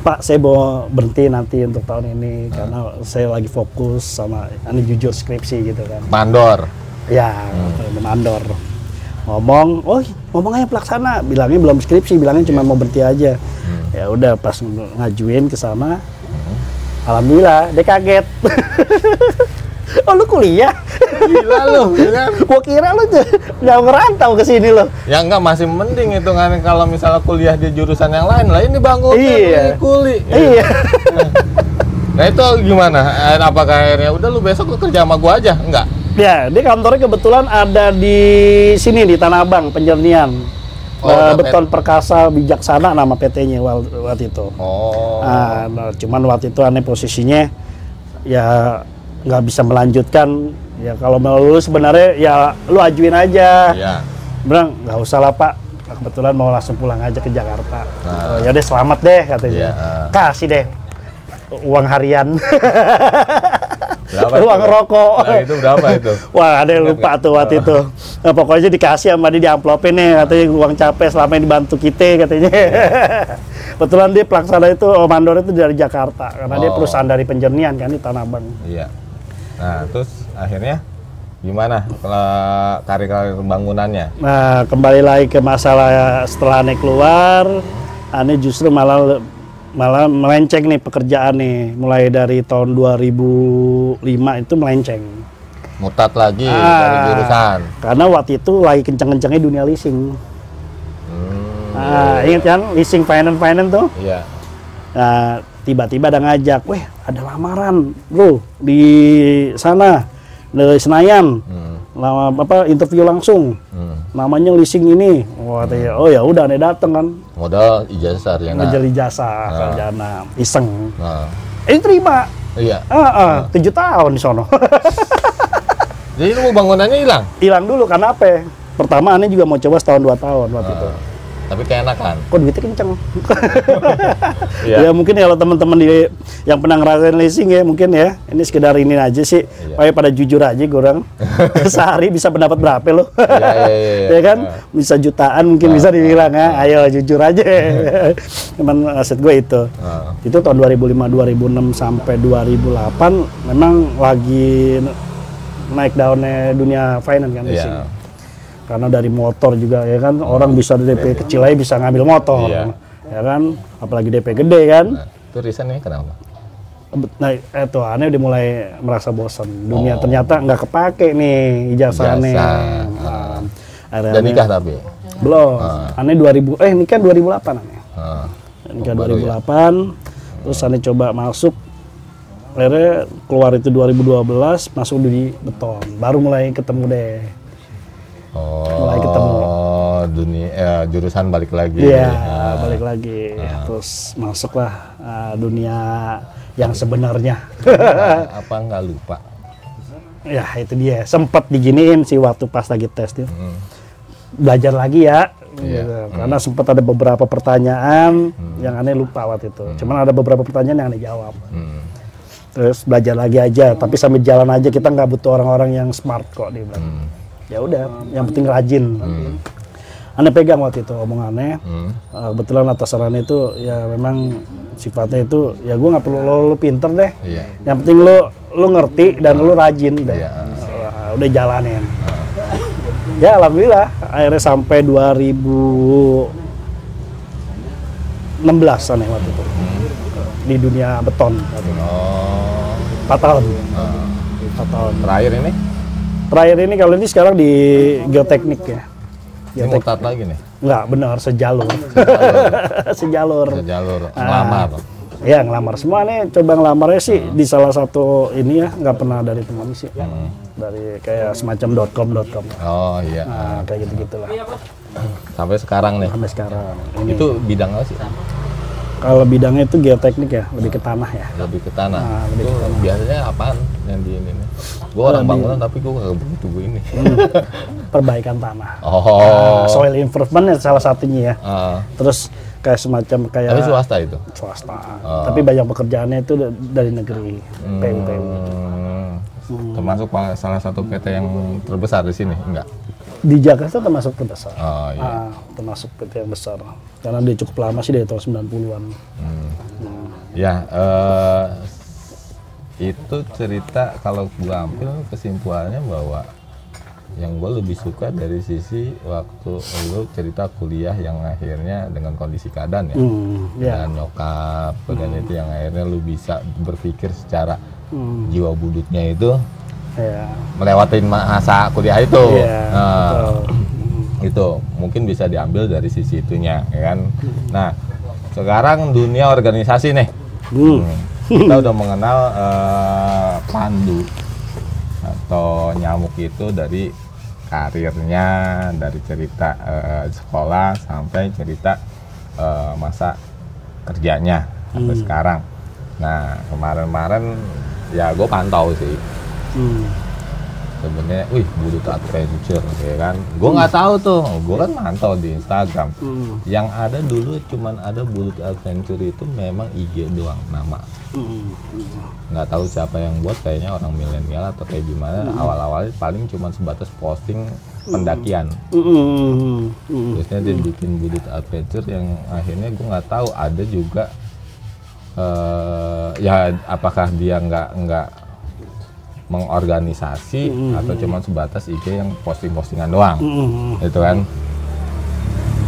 Pak, saya mau berhenti nanti untuk tahun ini karena saya lagi fokus sama ini jujur skripsi gitu kan. Mandor. Ya, mandor. Ngomong aja pelaksana, bilangnya belum skripsi, bilangnya cuma mau berhenti aja. Ya udah pas ngajuin ke sana. Alhamdulillah, dia kaget. Oh lu kuliah? Gila lu, kan? Gua kira lu nggak ngerantau ke sini lo. Ya enggak, masih mending hitungannya kalau misalnya kuliah di jurusan yang lain lah, ini bangun kuli. Iya. Nah itu gimana? Apakah akhirnya udah lu besok lu kerja sama gua aja? Enggak? Ya, dia kantornya kebetulan ada di sini di Tanah Abang, Penjernian. Beton Perkasa Bijaksana nama PT-nya waktu itu. Nah, cuman waktu itu aneh posisinya ya nggak bisa melanjutkan. Ya kalau mau lulus sebenarnya ya lu ajuin aja. Bilang nggak usah lah Pak, kebetulan mau langsung pulang aja ke Jakarta. Ya deh selamat deh katanya. Kasih deh uang harian. Uang rokok. Nah, itu berapa itu? Wah, ada yang lupa tuh waktu itu. Nah, pokoknya dikasih sama dia di amplopin nih, katanya uang capek selama ini dibantu kita katanya. Kebetulan dia pelaksana itu mandor itu dari Jakarta karena dia perusahaan dari Penjernian kan di Tanah Abang. Iya. Nah, terus akhirnya gimana karir bangunannya? Nah, kembali lagi ke masalah setelah aneh keluar, aneh justru malah melenceng nih pekerjaan nih. Mulai dari tahun 2005 itu melenceng. Mutat lagi dari jurusan. Karena waktu itu lagi kenceng-kencengnya dunia leasing. Ingat kan leasing finance tuh? Iya. Nah, tiba-tiba ada ngajak, weh ada lamaran bro di sana, di Senayan. Lama apa interview langsung. Namanya leasing ini. Wah, oh ya udah aneh dateng kan. Modal ijazah sarjana. Modal ijazah sarjana, iseng. Nah. Terima. Iya. 7 tahun di sono. Jadi lu bangunannya hilang? Hilang dulu karena apa? Pertama aneh juga mau coba setahun 2 tahun waktu itu. Tapi keenakan. Kok duitnya kenceng? Iya. Ya mungkin kalau teman-teman yang pernah ngerasain leasing ya mungkin ya. Ini sekedar ini aja sih. Iya. Pada jujur aja kurang. Sehari bisa pendapat berapa lo? Iya. Ya kan? Bisa jutaan mungkin bisa dibilang ya. Ayo jujur aja. Memang aset gue itu. Itu tahun 2005, 2006 sampai 2008 memang lagi naik daunnya dunia finance kan leasing. Karena dari motor juga ya kan orang bisa DP kecil aja bisa ngambil motor ya kan apalagi DP gede kan. Itu reason nih kenapa? Nah itu aneh udah mulai merasa bosan dunia ternyata nggak kepake nih ijazahnya. Dan nikah tapi? Belum. Aneh 2000 nikah 2008 aneh. Nikah 2008 terus aneh coba masuk akhirnya keluar itu 2012 masuk di beton baru mulai ketemu deh. Mulai ketemu dunia jurusan balik lagi. Iya, balik lagi. Terus masuklah dunia yang sebenarnya. Apa nggak lupa? Ya itu dia. Sempat diginiin sih waktu pas lagi tes itu. Belajar lagi ya. Gitu. Karena sempat ada beberapa pertanyaan yang aneh lupa waktu itu. Cuman ada beberapa pertanyaan yang aneh jawab. Terus belajar lagi aja. Tapi sambil jalan aja kita nggak butuh orang-orang yang smart kok dia bilang. Ya udah, yang penting rajin. Aneh pegang waktu itu omongannya. Kebetulan atasan itu ya memang sifatnya itu ya gue nggak perlu lo pinter deh. Yang penting lo ngerti dan lo rajin deh. Udah jalanin. Ya alhamdulillah akhirnya sampai 2016 aneh waktu itu di dunia beton. 4 tahun. 4 tahun. Terakhir ini kalau ini sekarang di geoteknik ya. Ini mutat lagi nih? Enggak, benar sejalur. Sejalur. Ngelamar. Iya, ngelamar. Semua nih coba ngelamarnya sih di salah satu ini ya, nggak pernah dari teman sih. Dari kayak semacam .com. Oh iya. Nah, kayak gitu-gitulah. Sampai sekarang nih? Sampai sekarang. Ini. Itu bidang apa sih? Kalau bidangnya itu geoteknik ya, lebih ke tanah ya. Lebih ke tanah. Nah, lebih ke tanah. Biasanya apaan yang di ini nih? Gue orang bangunan tapi gue nggak begitu gue ini. Perbaikan tanah. Soil improvement ya salah satunya ya. Terus kayak semacam kayak. Tapi swasta itu? Swasta. Tapi banyak pekerjaannya itu dari negeri. PU. Termasuk salah satu PT yang terbesar di sini, enggak? Di Jakarta termasuk terbesar. Iya. Termasuk PT yang besar. Karena dia cukup lama sih dari tahun 90-an. Ya, itu cerita kalau gua ambil kesimpulannya bahwa yang gua lebih suka dari sisi waktu lu cerita kuliah yang akhirnya dengan kondisi keadaan ya. Dan nyokap dan itu yang akhirnya lu bisa berpikir secara jiwa budutnya itu melewatin masa kuliah itu. Itu mungkin bisa diambil dari sisi itunya ya kan. Nah sekarang dunia organisasi nih kita udah mengenal Pandu atau Nyamuk itu dari karirnya, dari cerita sekolah sampai cerita masa kerjanya sampai sekarang. Nah kemarin ya gue pantau sih sebenarnya, Budut Adventure ya kan. Gue nggak tahu tuh, gue kan mantau di Instagram. Yang ada dulu cuman ada Budut Adventure itu memang IG doang nama. Nggak tahu siapa yang buat, kayaknya orang milenial atau kayak gimana. Awal-awalnya paling cuma sebatas posting pendakian. Terusnya dia bikin Budut Adventure yang akhirnya gue nggak tahu ada juga ya apakah dia nggak mengorganisasi atau cuma sebatas IG yang posting-postingan doang, itu kan.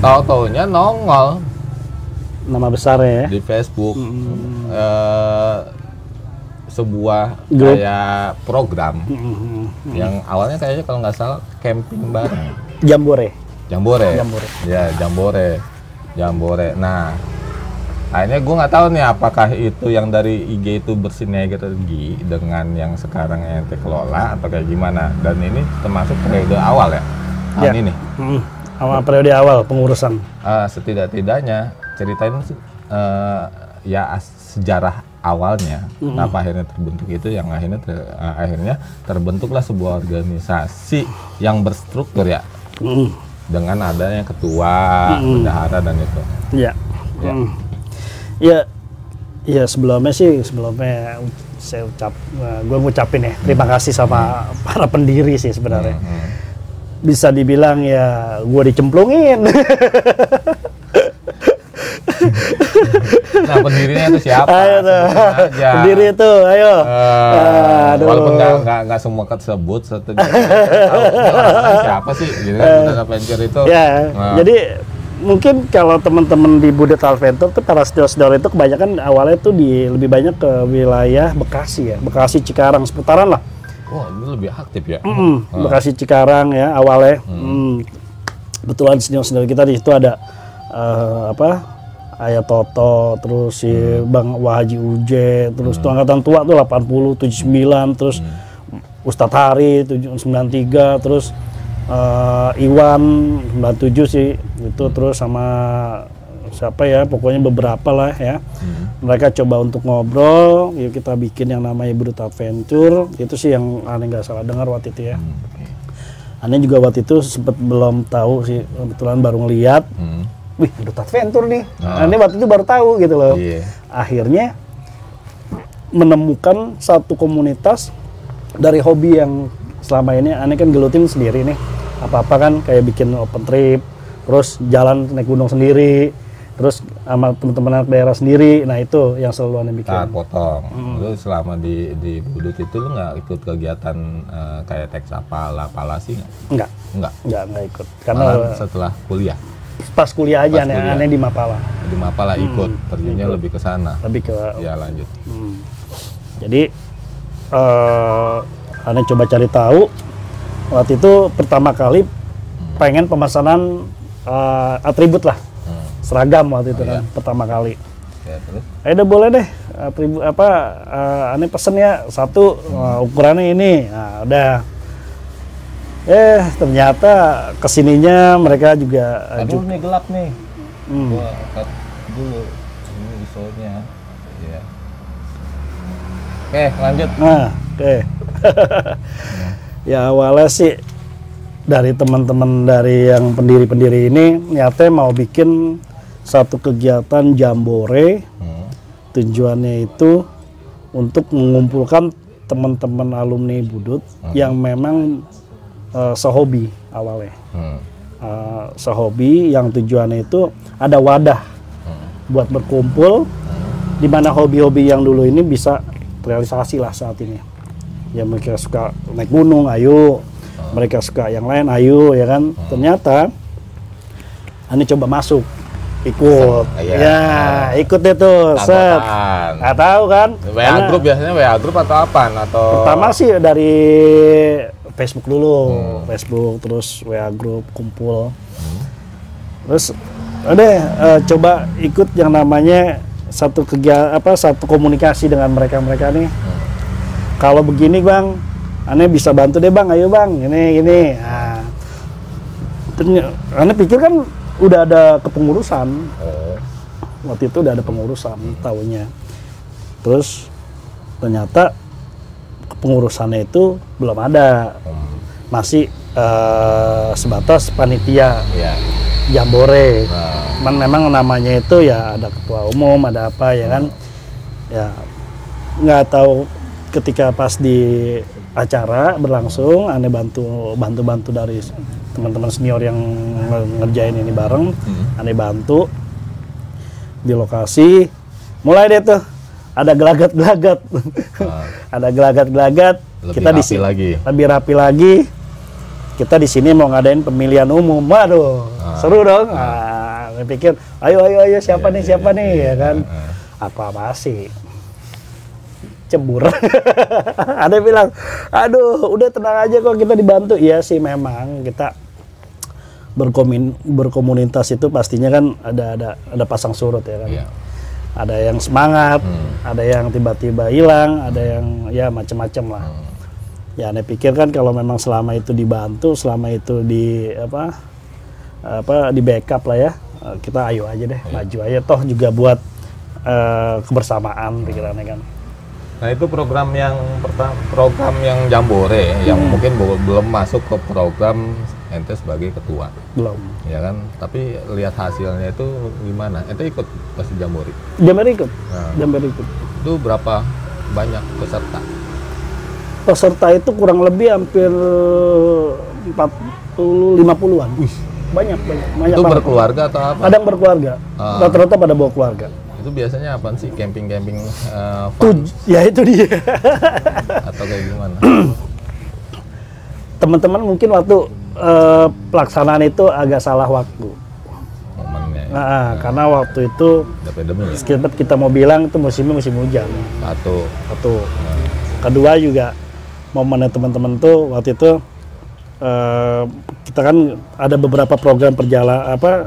Tahu-taunya nongol nama besar ya di Facebook sebuah kayak program yang awalnya kayaknya kalau nggak salah camping bareng. Jambore. Ya Jambore. Nah Akhirnya gue nggak tahu nih apakah itu yang dari IG itu bersinergi dengan yang sekarang ente kelola atau kayak gimana. Dan ini termasuk periode awal ya? Tahun ini? Awal periode awal pengurusan. Setidak-tidaknya ceritain sejarah awalnya, kenapa akhirnya terbentuk itu, yang akhirnya terbentuklah sebuah organisasi yang berstruktur ya, dengan adanya ketua, bendahara dan itu. Iya. Ya sebelumnya gue ngucapin ya terima kasih sama para pendiri sih sebenarnya. Bisa dibilang ya gue dicemplungin. Nah, pendirinya itu siapa? Ayo tuh. Pendiri itu, ayo. Walaupun nggak semua tersebut, siapa sih? Gitu kan, Budet Adventure itu. Ya, jadi mungkin kalau teman-teman di Budet Adventure tuh para senior-senior itu kebanyakan awalnya tuh lebih banyak ke wilayah Bekasi ya, Bekasi Cikarang seputaran lah. Wah, ini lebih aktif ya. Bekasi Cikarang ya awalnya. Kebetulan senior-senior kita di situ ada Ayah Toto, terus si Bang Wahaji Uje, terus tuh angkatan tua tuh 80, 79, terus Ustadz Hari 93, terus Iwan 97 sih itu, terus sama siapa ya, pokoknya beberapa lah ya. Mereka coba untuk ngobrol, yuk kita bikin yang namanya Budet Adventure. Itu sih yang aneh nggak salah dengar waktu itu ya. Aneh juga waktu itu sempat belum tahu sih, kebetulan baru ngeliat. Wih, Budet Adventure nih. Aneh waktu itu baru tahu gitu loh. Akhirnya menemukan satu komunitas dari hobi yang selama ini aneh kan gelutin sendiri nih. Apa-apa kan kayak bikin open trip, terus jalan naik gunung sendiri, terus sama teman-teman anak daerah sendiri. Nah itu yang selalu aneh bikin. Potong. Lu selama di Budet itu lu nggak ikut kegiatan kayak teks apalah sih nggak? Enggak ikut. Karena setelah kuliah. Pas kuliah aja aneh di Mapala. Di Mapala ikut, terjunnya lebih ke sana. Lebih ke. Ya lanjut. Jadi aneh coba cari tahu. Waktu itu pertama kali pengen pemesanan atribut lah, seragam waktu itu kan pertama kali. Ya, terus? Udah boleh deh atribut aneh pesen ya satu ukurannya ini. Nah, udah. Ternyata kesininya mereka juga aduh nih gelap nih. Gua cut dulu ini ISO-nya. Ya. Oke, lanjut. Oke. Ya awalnya sih dari teman-teman dari yang pendiri-pendiri ini nyata mau bikin satu kegiatan jambore. Tujuannya itu untuk mengumpulkan teman-teman alumni Budet yang memang sehobi awalnya. Sehobi yang tujuannya itu ada wadah buat berkumpul di mana hobi-hobi yang dulu ini bisa realisasi lah saat ini. Ya mereka suka naik gunung, ayo. Mereka suka yang lain, ayo ya kan. Ternyata ini coba masuk, ikut. Ikut deh tuh. Set. Nggak tahu kan? WA group biasanya WA group atau apa? Atau pertama sih dari Facebook dulu, Facebook terus WA group kumpul. Terus coba ikut yang namanya satu kegiatan satu komunikasi dengan mereka nih. Kalau begini bang, aneh bisa bantu deh bang, ayo bang, ini. Nah, aneh pikir kan udah ada kepengurusan. Waktu itu udah ada pengurusan, tahunya. Terus ternyata kepengurusannya itu belum ada, masih sebatas panitia jambore. Memang namanya itu ya ada ketua umum, ada apa ya kan, ya nggak tahu. Ketika pas di acara berlangsung, aneh bantu dari teman-teman senior yang ngerjain ini bareng, aneh bantu di lokasi. Mulai deh tuh ada gelagat-gelagat, ada gelagat-gelagat. Kita di sini lebih rapi lagi. Kita di sini mau ngadain pemilihan umum, waduh, seru dong. Saya pikir, ayo siapa nih ya kan? Apa sih? Cembur. Ada bilang, aduh udah tenang aja kok kita dibantu. Iya sih memang kita berkomunitas itu pastinya kan ada pasang surut ya kan. ada yang semangat, ada yang tiba-tiba hilang, ada yang ya macam-macam lah. Ya aneh pikir kan kalau memang selama itu dibantu, selama itu di di backup lah ya, kita ayo aja deh, maju aja, toh juga buat kebersamaan pikirannya kan. Nah itu program yang Jambore yang mungkin belum masuk ke program ente sebagai ketua. Belum. Ya kan, tapi lihat hasilnya itu gimana? Ente ikut pasti Jambore? Jambore ikut. Nah, Jambore ikut. Itu berapa banyak peserta? Peserta itu kurang lebih hampir 50-an. Banyak. Itu berkeluarga atau apa? Kadang berkeluarga. Rata-rata pada bawa keluarga. Itu biasanya apaan sih? Camping Ya itu dia. Atau kayak gimana? Teman-teman mungkin waktu pelaksanaan itu agak salah waktu. Momennya. Karena waktu itu sekitar kita mau bilang itu musim hujan. Satu. Kedua juga momennya teman-teman tuh waktu itu kita kan ada beberapa program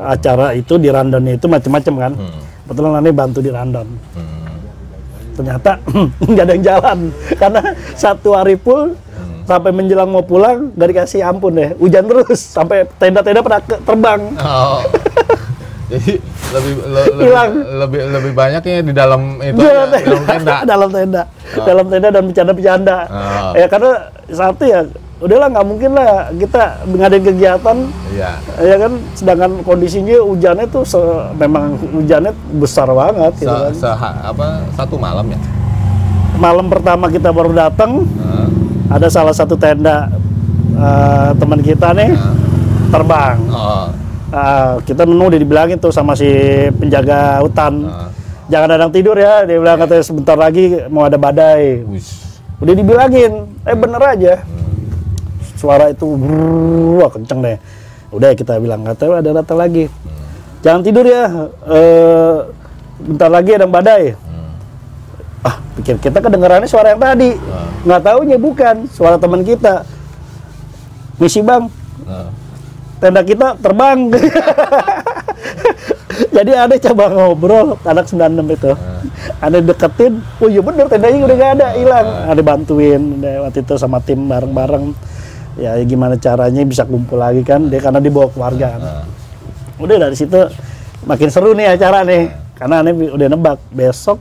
acara itu di rundown itu macam-macam kan. Kebetulan nanti bantu di rundown. Ternyata nggak ada yang jalan karena satu hari full sampai menjelang mau pulang nggak dikasih ampun deh, hujan terus sampai tenda-tenda pada terbang. Oh. Jadi lebih banyaknya di dalam itu dalam tenda dan bercanda-bercanda. Ya karena satu ya udahlah nggak mungkin lah kita ngadain kegiatan ya kan, sedangkan kondisinya hujannya tuh memang hujannya besar banget gitu kan. Satu malam ya? Malam pertama kita baru datang, ada salah satu tenda teman kita nih terbang. Kita udah dibilangin tuh sama si penjaga hutan, jangan ada yang tidur ya, dia bilang katanya sebentar lagi mau ada badai. Udah dibilangin, bener aja. Suara itu wah kenceng deh. Udah kita bilang katanya ada datang lagi. Jangan tidur ya, bentar lagi ada badai. Pikir kita kedengarannya suara yang tadi, nggak taunya bukan suara teman kita. Misi bang. Tenda kita terbang. Jadi ada coba ngobrol anak 96 itu. Ada deketin, oh iya bener tendanya udah gak ada, hilang. Ada bantuin waktu itu sama tim bareng-bareng. Ya gimana caranya bisa kumpul lagi kan, dia karena dibawa keluarga kan. Udah dari situ makin seru nih acara nih. Karena aneh udah nebak besok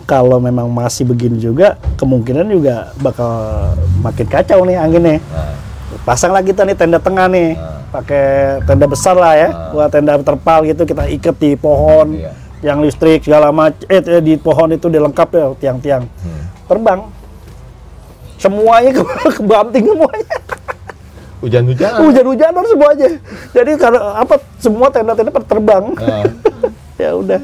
kalau memang masih begini juga, kemungkinan juga bakal makin kacau nih anginnya. Pasang lagi kita nih tenda tengah nih, pakai tenda besar lah ya, buat tenda terpal gitu, kita ikat di pohon, yang listrik segala macam, di pohon itu dilengkap ya tiang-tiang, terbang, semuanya kebanting semuanya. Hujan-hujanan semuanya. Jadi karena semua tenda-tenda terbang. Ya udah,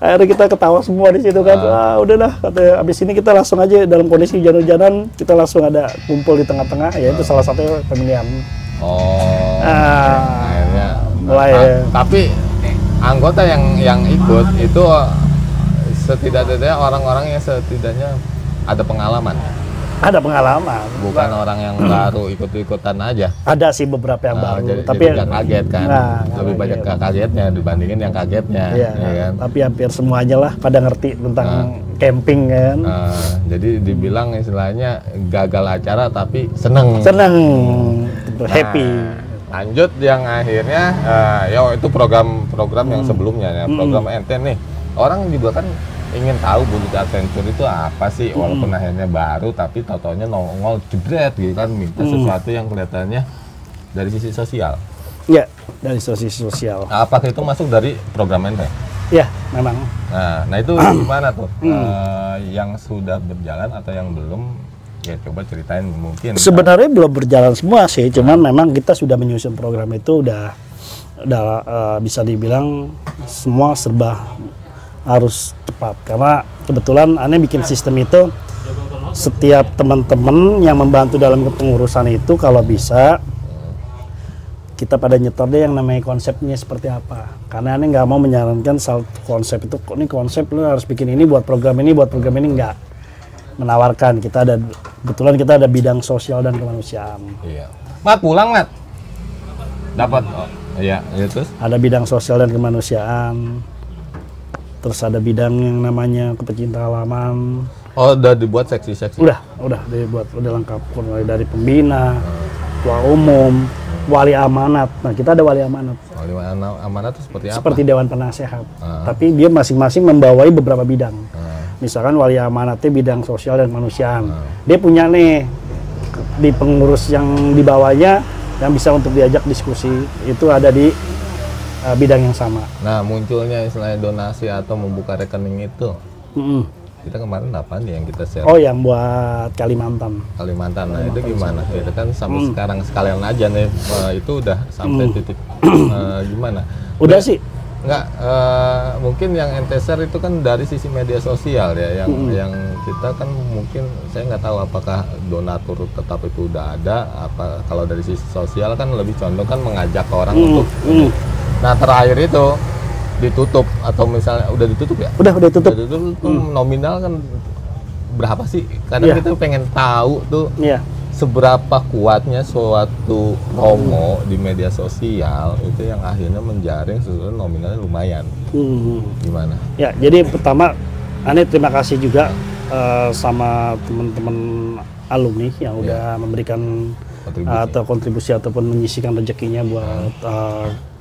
akhirnya kita ketawa semua di situ kan. Udahlah, katanya abis ini kita langsung aja dalam kondisi hujan-hujanan, kita langsung ada kumpul di tengah-tengah, ya itu salah satu pemilihan. Akhirnya mulai. Tapi anggota yang ikut itu setidaknya orang-orang yang setidaknya ada pengalaman. Ada pengalaman. Bukan orang yang baru ikut-ikutan aja. Ada sih beberapa yang baru, jadi tapi nggak kaget kan. Lebih banyak kagetnya dibandingin yang kagetnya. Iya, kan? Tapi hampir semuanya lah pada ngerti tentang camping kan. Jadi dibilang istilahnya gagal acara tapi seneng, happy. Lanjut yang akhirnya, itu program yang sebelumnya ya, program ente nih. Orang juga kan ingin tahu Bulut Adventure itu apa sih, walaupun akhirnya baru tapi tau-taunya nongol jebret gitu kan, minta sesuatu yang kelihatannya dari sisi sosial. Iya, dari sisi sosial. Apakah itu masuk dari program ente? Iya, memang. Nah itu gimana tuh? Yang sudah berjalan atau yang belum? Ya coba ceritain mungkin. Sebenarnya belum berjalan semua sih, cuman memang kita sudah menyusun program itu udah bisa dibilang semua serba harus cepat, karena kebetulan aneh bikin sistem itu setiap teman-teman yang membantu dalam kepengurusan itu kalau bisa kita pada nyetor deh yang namanya konsepnya seperti apa, karena aneh nggak mau menyarankan satu konsep itu ini konsep lu harus bikin ini buat program ini nggak menawarkan. Kebetulan kita ada bidang sosial dan kemanusiaan. Iya. Mat pulang Mat dapat. Iya terus ada bidang sosial dan kemanusiaan. Terus ada bidang yang namanya kepecinta halaman. Oh, udah dibuat seksi-seksi? Udah dibuat, udah lengkap. Mulai dari pembina, ketua umum, wali amanat. Nah, kita ada wali amanat. Wali amanat itu seperti apa? Seperti dewan penasehat. Tapi dia masing-masing membawai beberapa bidang. Misalkan wali amanatnya bidang sosial dan kemanusiaan. Dia punya nih di pengurus yang di bawahnya yang bisa untuk diajak diskusi itu ada di bidang yang sama. Nah, munculnya istilahnya donasi atau membuka rekening itu. Kita kemarin apa nih yang kita share? Oh, yang buat Kalimantan. Nah itu gimana? Itu kan sampai sekarang sekalian aja nih, itu udah sampai titik gimana? Udah sih. Enggak, mungkin yang ente share itu kan dari sisi media sosial ya, yang kita kan mungkin saya nggak tahu apakah donatur tetap itu udah ada, apa kalau dari sisi sosial kan lebih condong kan mengajak orang untuk. Nah terakhir itu ditutup atau misalnya udah ditutup ya? Udah ditutup. Udah ditutup tuh nominal kan berapa sih? Kadang kita pengen tahu tuh seberapa kuatnya suatu promo di media sosial itu yang akhirnya menjaring sesuatu nominalnya lumayan. Gimana? Ya, jadi pertama Ane terima kasih juga sama teman-teman alumni yang udah memberikan atau kontribusi ataupun menyisikan rezekinya buat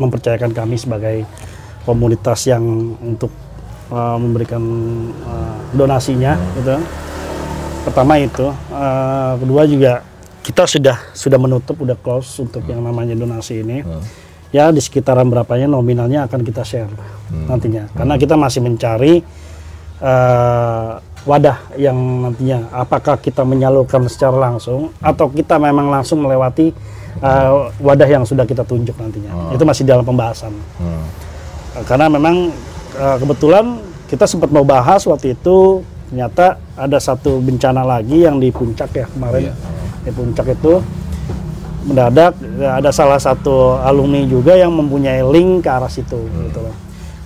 mempercayakan kami sebagai komunitas yang untuk memberikan donasinya gitu. Pertama itu, kedua juga kita sudah menutup, udah close untuk yang namanya donasi ini. Ya di sekitaran berapanya nominalnya akan kita share nantinya. Karena kita masih mencari wadah yang nantinya apakah kita menyalurkan secara langsung atau kita memang langsung melewati wadah yang sudah kita tunjuk nantinya. Itu masih dalam pembahasan. Karena memang kebetulan kita sempat mau bahas waktu itu, ternyata ada satu bencana lagi yang di puncak ya kemarin. Di puncak itu mendadak ada salah satu alumni juga yang mempunyai link ke arah situ gitu loh.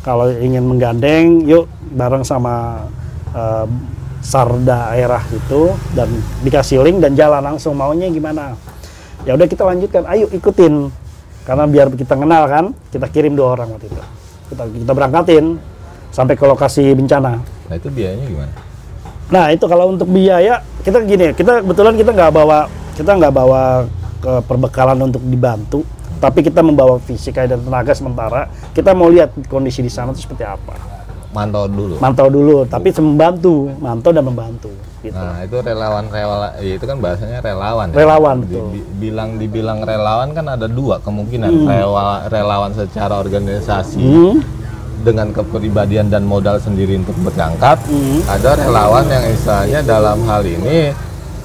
Kalau ingin menggandeng, yuk bareng sama SAR daerah itu dan dikasih link dan jalan langsung, maunya gimana. Ya udah kita lanjutkan, ayo ikutin. Karena biar kita kenal kan, kita kirim 2 orang waktu itu. Kita berangkatin sampai ke lokasi bencana. Nah itu biayanya gimana? Nah itu kalau untuk biaya kita gini, kita kebetulan kita nggak bawa ke perbekalan untuk dibantu, tapi kita membawa fisik dan tenaga sementara. Kita mau lihat kondisi di sana itu seperti apa. Mantau dulu, tapi membantu, mantau dan membantu. Gitu. Nah itu relawan, itu kan bahasanya relawan. Relawan betul. Dibilang relawan kan ada 2 kemungkinan. Relawan secara organisasi dengan kepribadian dan modal sendiri untuk berangkat. Ada relawan yang misalnya dalam hal ini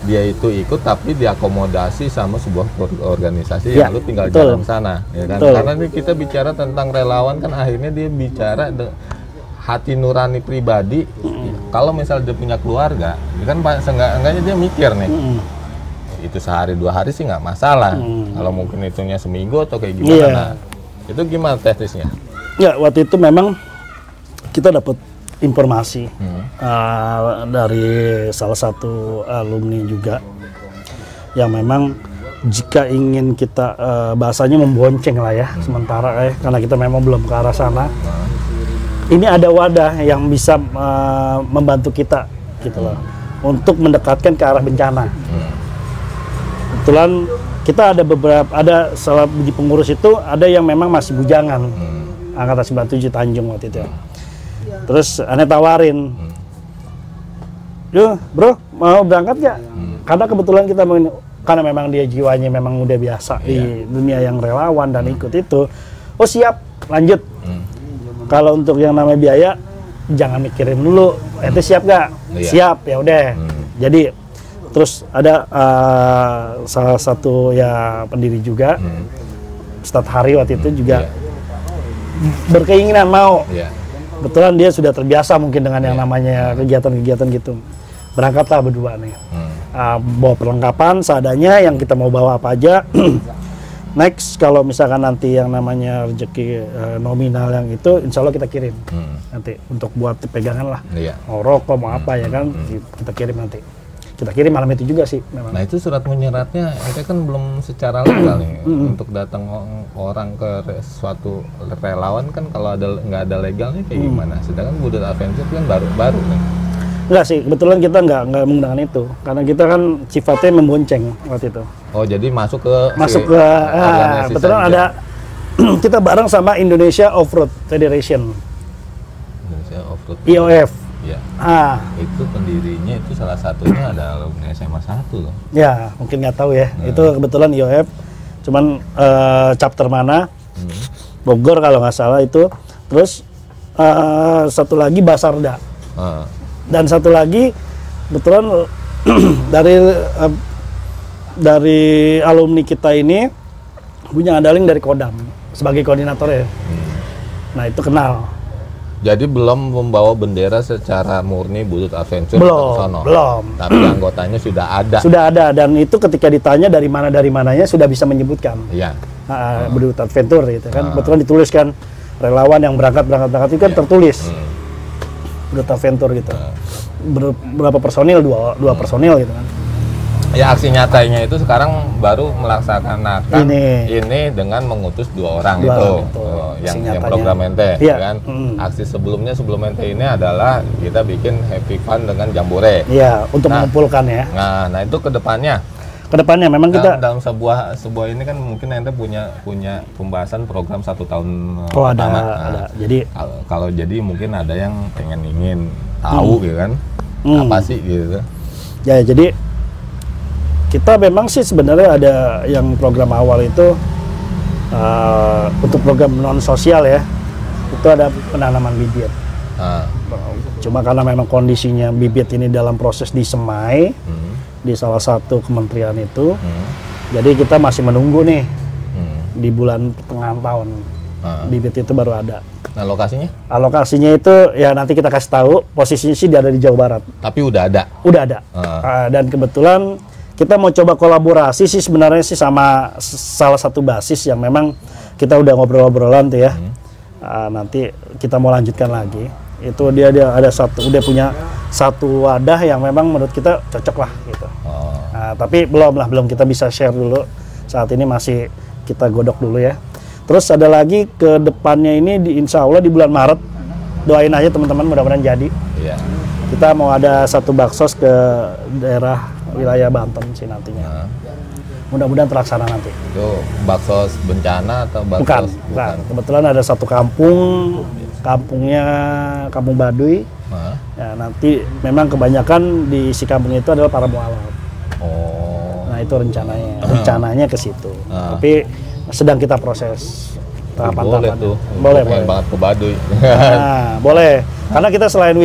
dia itu ikut tapi diakomodasi sama sebuah organisasi yang lu tinggal jalan sana, ya kan? Karena ini kita bicara tentang relawan kan akhirnya dia bicara hati nurani pribadi. Kalau misalnya dia punya keluarga, kan seenggaknya dia mikir nih, itu sehari 2 hari sih nggak masalah. Kalau mungkin itunya seminggu atau kayak gimana, nah, itu gimana teknisnya? Ya waktu itu memang kita dapat informasi dari salah satu alumni juga yang memang jika ingin kita bahasanya membonceng lah ya sementara karena kita memang belum ke arah sana. Ini ada wadah yang bisa membantu kita gitu loh untuk mendekatkan ke arah bencana. Kebetulan kita ada salah di pengurus itu ada yang memang masih bujangan angkatan 97 Tanjung waktu itu. Terus aneh tawarin, yuk bro mau berangkat gak? Karena kebetulan kita karena memang dia jiwanya memang udah biasa di dunia yang relawan dan ikut itu. Oh siap, lanjut. Kalau untuk yang namanya biaya, jangan mikirin dulu. Itu siap gak? Siap, ya udah. Jadi terus ada salah satu ya pendiri juga, Ustadz Hari waktu itu juga berkeinginan mau. Kebetulan dia sudah terbiasa mungkin dengan yang namanya kegiatan-kegiatan gitu. Berangkatlah berdua nih. Bawa perlengkapan seadanya, yang kita mau bawa apa aja. Next, kalau misalkan nanti yang namanya rezeki nominal yang itu, insya Allah kita kirim nanti untuk buat pegangan lah. Mau rokok, mau apa ya kan, kita kirim nanti. kita kirim malam itu juga sih memang. Nah itu surat menyuratnya itu kan belum secara legal nih untuk datang orang ke suatu relawan kan kalau nggak ada legalnya kayak gimana? Sedangkan Budut Adventure kan baru nih. Enggak sih, kebetulan kita nggak menggunakan itu karena kita kan sifatnya membonceng waktu itu. Oh jadi masuk ke kebetulan ada kita bareng sama Indonesia Off-Road Federation. Indonesia Off-Road IOF. Ya. Itu pendirinya itu salah satunya ada alumni SMA 1 loh. Ya, mungkin nggak tahu ya. Itu kebetulan IOF. Cuman chapter mana? Bogor kalau nggak salah itu. Terus satu lagi Basarda. Dan satu lagi kebetulan dari alumni kita ini punya andaling dari Kodam sebagai koordinator ya. Nah, itu kenal. Jadi belum membawa bendera secara murni Budut Adventure belum. Tapi anggotanya sudah ada. Sudah ada dan itu ketika ditanya dari mananya sudah bisa menyebutkan. Iya. Budut Adventure gitu kan. Kebetulan dituliskan relawan yang berangkat itu kan tertulis. Budut Adventure gitu. Berapa personil? Dua personil gitu kan. Ya aksi nyatanya itu sekarang baru melaksanakan ini dengan mengutus 2 orang itu. Yang program ente kan. Aksi sebelum ente ini adalah kita bikin happy fun dengan jambore. Iya, untuk mengumpulkan ya. Nah itu kedepannya memang kita dalam sebuah ini kan mungkin ente punya pembahasan program 1 tahun pertama. Ada. Jadi kalau jadi mungkin ada yang ingin tahu gitu kan. Apa sih gitu. Ya, jadi kita memang sih sebenarnya ada yang program awal itu untuk program non sosial ya, itu ada penanaman bibit. Cuma karena memang kondisinya bibit ini dalam proses disemai di salah satu kementerian itu, jadi kita masih menunggu nih di bulan pertengahan tahun bibit itu baru ada. Nah lokasinya? Lokasinya itu ya nanti kita kasih tahu. Posisinya sih ada di Jawa Barat. Tapi udah ada. Udah ada. Dan kebetulan kita mau coba kolaborasi sih sebenarnya sih sama salah satu basis yang memang kita udah ngobrol-ngobrolan tuh ya. Nanti kita mau lanjutkan lagi. Itu dia ada udah punya satu wadah yang memang menurut kita cocok lah gitu. Tapi belum kita bisa share dulu. Saat ini masih kita godok dulu ya. Terus ada lagi ke depannya ini insya Allah di bulan Maret. Doain aja teman-teman mudah-mudahan jadi. Iya. Kita mau ada satu baksos ke daerah wilayah Banten sih nantinya. Mudah-mudahan terlaksana nanti. Itu baksos bencana atau baksos? Bukan. Kebetulan ada satu kampungnya Kampung Baduy. Ya, nanti memang kebanyakan di isi kampung itu adalah para mualaf. Nah itu rencananya ke situ. Tapi sedang kita proses boleh tuh. Boleh banget ke Baduy. Boleh. Karena kita selain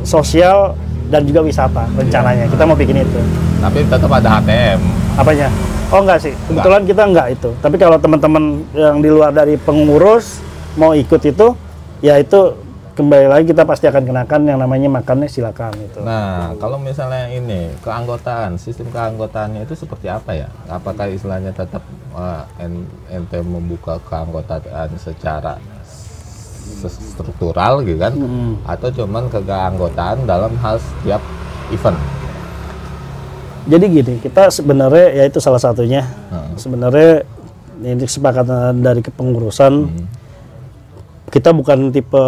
sosial dan juga wisata rencananya. Kita mau bikin itu. Tapi tetap ada HTM. Apanya? Oh enggak sih. Kebetulan kita enggak itu. Tapi kalau teman-teman yang di luar dari pengurus mau ikut itu, ya itu kembali lagi kita pasti akan kenakan yang namanya makannya silakan itu. Nah, kalau misalnya ini sistem keanggotaannya itu seperti apa ya? Apakah istilahnya tetap ente membuka keanggotaan secara struktural gitu kan? Atau cuman keanggotaan dalam hal setiap event? Jadi gini, kita sebenarnya ya itu salah satunya. Sebenarnya ini kesepakatan dari kepengurusan. Kita bukan tipe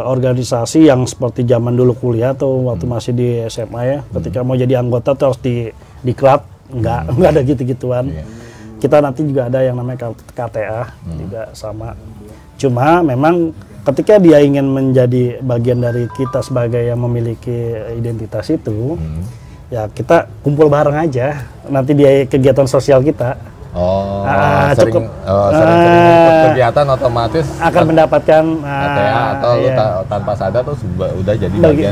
organisasi yang seperti zaman dulu kuliah atau waktu masih di SMA ya. Ketika mau jadi anggota terus diklat, enggak ada gitu-gituan. Kita nanti juga ada yang namanya KTA juga sama. Cuma memang ketika dia ingin menjadi bagian dari kita sebagai yang memiliki identitas itu, ya kita kumpul bareng aja. Nanti dia kegiatan sosial kita. Sering ikut kegiatan otomatis akan mendapatkan KTA atau lu tanpa sadar tuh udah jadi bagian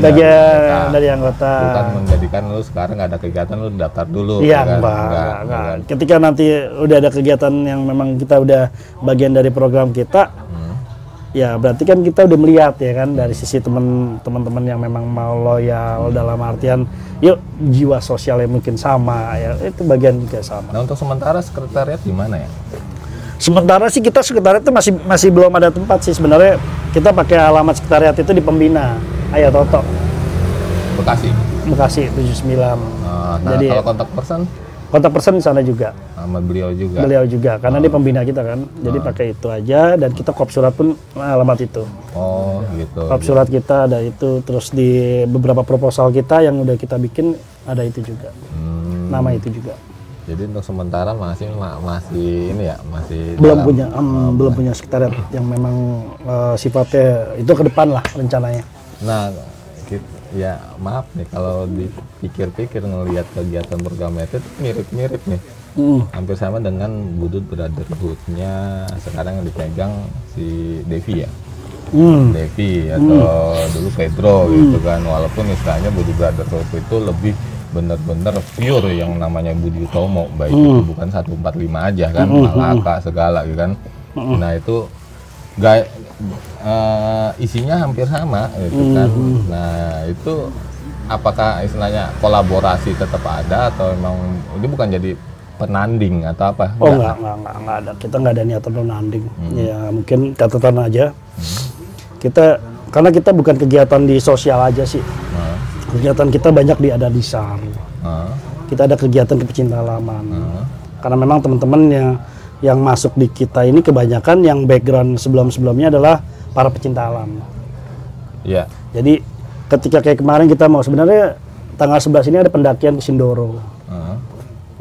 dari anggota. Bukan menjadikan lu sekarang nggak ada kegiatan lu daftar dulu. Iya, enggak. Ketika nanti udah ada kegiatan yang memang kita udah bagian dari program kita, ya berarti kan kita udah melihat ya kan dari sisi teman-teman yang memang mau loyal dalam artian yuk jiwa sosialnya mungkin sama ya, itu bagian juga sama. Nah untuk sementara sekretariat di mana ya? Sementara sih kita sekretariat itu masih belum ada tempat sih sebenarnya. Kita pakai alamat sekretariat itu di Pembina Ayah Toto. Bekasi. Bekasi 79. Nah, Jadi kalau kontak person di sana juga. sama beliau juga. Karena dia pembina kita kan. Jadi pakai itu aja dan kita kop surat pun alamat itu. Oh, gitu. Kop surat kita ada itu, terus di beberapa proposal kita yang udah kita bikin ada itu juga. Nama itu juga. Jadi untuk sementara masih ini ya, masih Belum punya sekretariat yang memang sifatnya itu ke depan lah rencananya. Nah, ya maaf nih kalau dipikir-pikir ngelihat kegiatan program itu mirip-mirip nih. Hampir sama dengan Budut Brotherhood-nya sekarang yang dipegang si Devi ya. Devi atau dulu Pedro gitu kan. Walaupun istilahnya Budut Brotherhood itu lebih benar-benar pure yang namanya Budi Utomo, baik itu bukan 145 aja kan, Malaka segala gitu kan. Nah, itu isinya hampir sama gitu kan. Nah, itu apakah istilahnya kolaborasi tetap ada atau memang ini bukan jadi penanding atau apa? Oh, enggak ada. Kita nggak ada niatan penanding. Ya mungkin catatan aja. Karena kita bukan kegiatan di sosial aja sih. Kegiatan kita banyak di ada di SAR. Kita ada kegiatan pecinta halaman. Karena memang teman-teman yang masuk di kita ini kebanyakan yang background sebelum-sebelumnya adalah para pecinta alam. Iya. Jadi ketika kayak kemarin kita mau sebenarnya tanggal 11 ini ada pendakian ke Sindoro.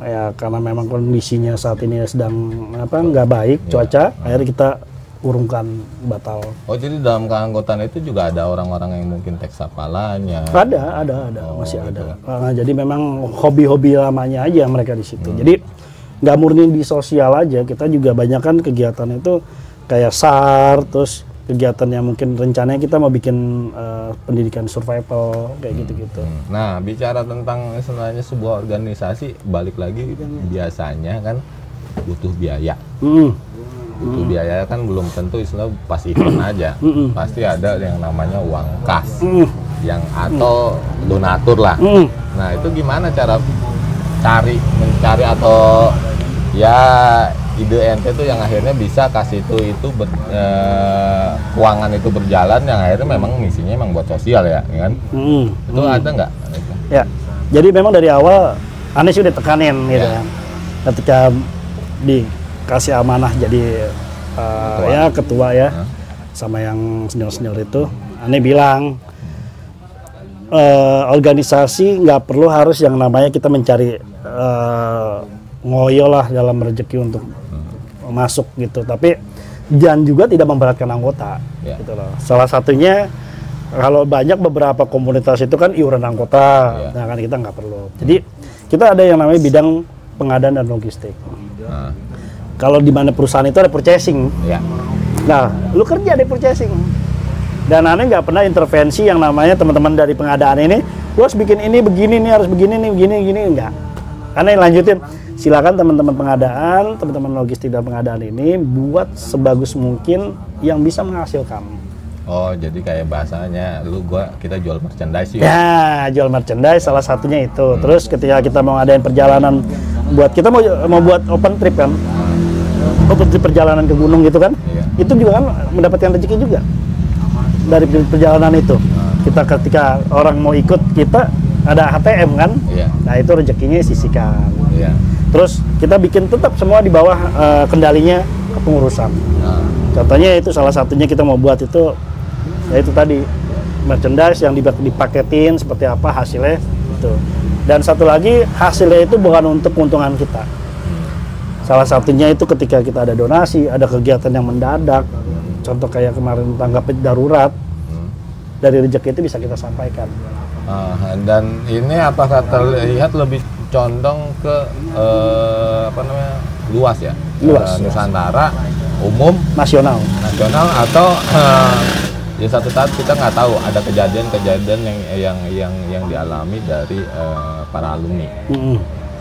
Ya karena memang kondisinya saat ini sedang nggak baik cuaca, akhirnya kita urungkan batal. Oh, jadi dalam keanggotaan itu juga ada orang-orang yang mungkin teks hafalanya? Ada, masih ada. Jadi memang hobi-hobi lamanya aja mereka di situ. Jadi nggak murni di sosial aja, kita juga banyak kan kegiatan itu kayak SAR, terus kegiatan yang mungkin rencananya kita mau bikin pendidikan survival kayak gitu-gitu. Nah, bicara tentang sebenarnya sebuah organisasi, balik lagi biasanya kan butuh biaya. Butuh biaya kan belum tentu istilah pas event aja. Pasti ada yang namanya uang kas, yang atau donatur lah. Nah, itu gimana cara mencari atau ya ide ente tuh yang akhirnya bisa kasih itu keuangan itu berjalan yang akhirnya memang misinya memang buat sosial ya kan? Itu ada nggak? Ya, jadi memang dari awal Anies udah tekanin gitu kan. Ketika dikasih amanah jadi ketua ya, sama yang senior-senior itu, Anies bilang organisasi nggak perlu harus yang namanya kita mencari ngoyo lah dalam rezeki untuk masuk gitu, tapi dan juga tidak memberatkan anggota gitu loh. Salah satunya kalau banyak beberapa komunitas itu kan iuran anggota, nah kan kita nggak perlu. Jadi kita ada yang namanya bidang pengadaan dan logistik. Kalau di mana perusahaan itu ada purchasing, nah lu kerja di purchasing. Dan aneh nggak pernah intervensi yang namanya teman-teman dari pengadaan ini, lu harus bikin ini begini nih, harus begini nih, begini enggak. Aneh lanjutin. Silakan teman-teman pengadaan, teman-teman logistik dan pengadaan ini buat sebagus mungkin yang bisa menghasilkan. Oh, jadi kayak bahasanya kita jual merchandise ya? Ya, jual merchandise salah satunya itu. Terus ketika kita mau ngadain perjalanan kita mau buat open trip kan. Open trip perjalanan ke gunung gitu kan. Itu juga kan mendapatkan rezeki juga. Dari perjalanan itu. Kita ketika orang mau ikut kita ada HTM kan. Nah, itu rezekinya sisihkan. Terus kita bikin tetap semua di bawah kendalinya kepengurusan. Contohnya itu salah satunya kita mau buat itu, ya itu tadi merchandise yang dipaketin seperti apa hasilnya itu. Dan satu lagi hasilnya itu bukan untuk keuntungan kita. Salah satunya itu ketika kita ada donasi, ada kegiatan yang mendadak. Contoh kayak kemarin tanggap darurat, dari rezeki itu bisa kita sampaikan. Dan ini apakah terlihat lebih condong ke luas ya? Luas. Nusantara, umum, nasional atau ya satu saat kita nggak tahu ada kejadian-kejadian yang dialami dari para alumni.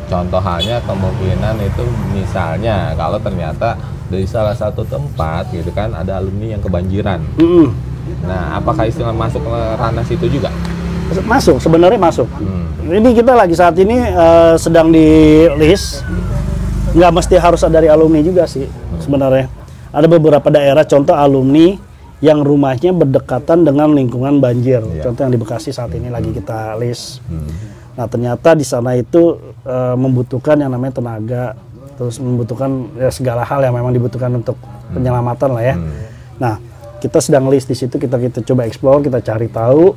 Contoh halnya kemungkinan itu misalnya kalau ternyata dari salah satu tempat gitu kan ada alumni yang kebanjiran. Nah, apakah istilah masuk ke ranah situ juga? Masuk, sebenarnya masuk. Ini kita lagi saat ini sedang di list, nggak mesti harus dari alumni juga sih sebenarnya. Ada beberapa daerah contoh alumni yang rumahnya berdekatan dengan lingkungan banjir. Iya. Contoh yang di Bekasi saat ini lagi kita list. Nah ternyata di sana itu membutuhkan yang namanya tenaga, terus membutuhkan ya, segala hal yang memang dibutuhkan untuk penyelamatan lah ya. Nah kita sedang list di situ, kita coba explore, kita cari tahu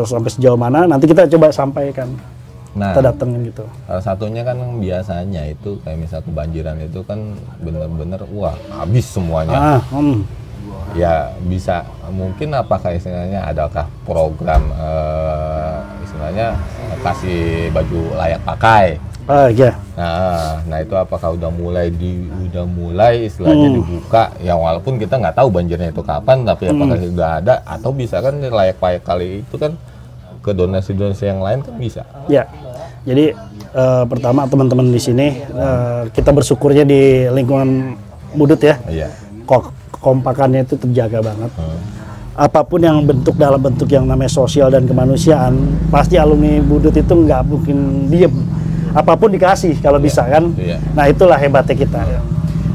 sampai sejauh mana. Nanti kita coba sampaikan, Nah, kita datengin gitu. salah satunya kan biasanya itu kayak misal kebanjiran itu kan bener-bener wah habis semuanya. Ya bisa mungkin apakah istilahnya adakah program istilahnya kasih baju layak pakai. Iya. Nah itu apakah udah mulai istilahnya dibuka ya, walaupun kita nggak tahu banjirnya itu kapan, tapi apakah sudah ada atau bisa kan layak pakai kali itu kan ke donasi-donasi yang lain kan bisa. Ya. Jadi pertama teman-teman di sini kita bersyukurnya di lingkungan Budut ya. Iya. Kompakannya itu terjaga banget. Apapun yang dalam bentuk yang namanya sosial dan kemanusiaan, pasti alumni Budut itu nggak mungkin diem. Apapun dikasih kalau bisa kan. Nah itulah hebatnya kita.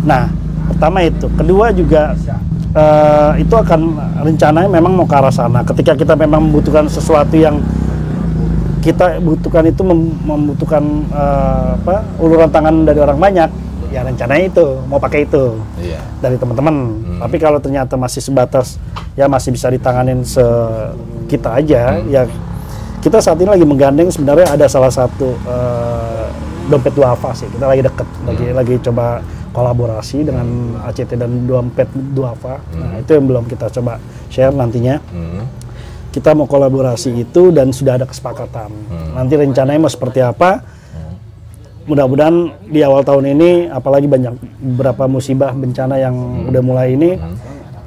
Nah pertama itu, kedua juga itu akan rencananya memang mau ke arah sana. Ketika kita memang membutuhkan sesuatu yang kita butuhkan itu membutuhkan uluran tangan dari orang banyak, ya rencananya itu mau pakai itu dari teman-teman. Tapi kalau ternyata masih sebatas ya masih bisa ditanganin kita aja, ya kita saat ini lagi menggandeng sebenarnya ada salah satu dompet duafa sih. Kita lagi deket, lagi coba kolaborasi dengan ACT dan dompet duafa. Nah itu yang belum kita coba share nantinya. Kita mau kolaborasi itu dan sudah ada kesepakatan. Nanti rencananya mau seperti apa? Mudah-mudahan di awal tahun ini, apalagi beberapa musibah bencana yang udah mulai ini,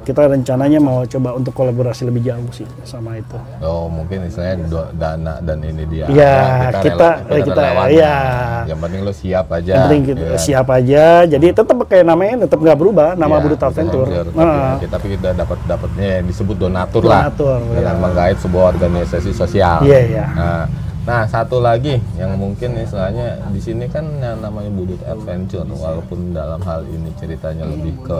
kita rencananya mau coba untuk kolaborasi lebih jauh sih sama itu. Oh mungkin istilahnya dana dan ini dia. Ya kita ya. Yang penting lo siap aja. Yang penting kita siap aja. Jadi tetap kayak namanya tetap nggak berubah, nama Budut Adventure. Tapi kita dapatnya disebut donatur lah. Dengan menggait sebuah organisasi sosial. Iya. Nah satu lagi yang mungkin istilahnya di sini kan yang namanya Budut Adventure, walaupun dalam hal ini ceritanya lebih ke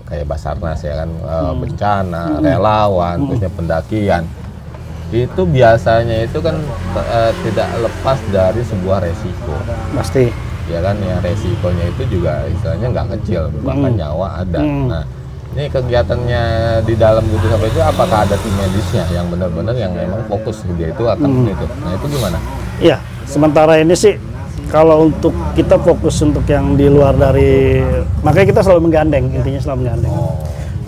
kayak Basarnas ya kan, bencana, relawan, terusnya pendakian. Itu biasanya itu kan tidak lepas dari sebuah resiko. Pasti. Ya kan, ya resikonya itu juga istilahnya nggak kecil, bahkan nyawa ada. Nah, ini kegiatannya di dalam Budut itu apakah ada tim medisnya yang benar-benar yang memang fokus dia itu akan itu. Nah, itu gimana? Iya, sementara ini sih kalau untuk kita fokus untuk yang di luar dari, makanya kita selalu menggandeng, intinya selalu menggandeng.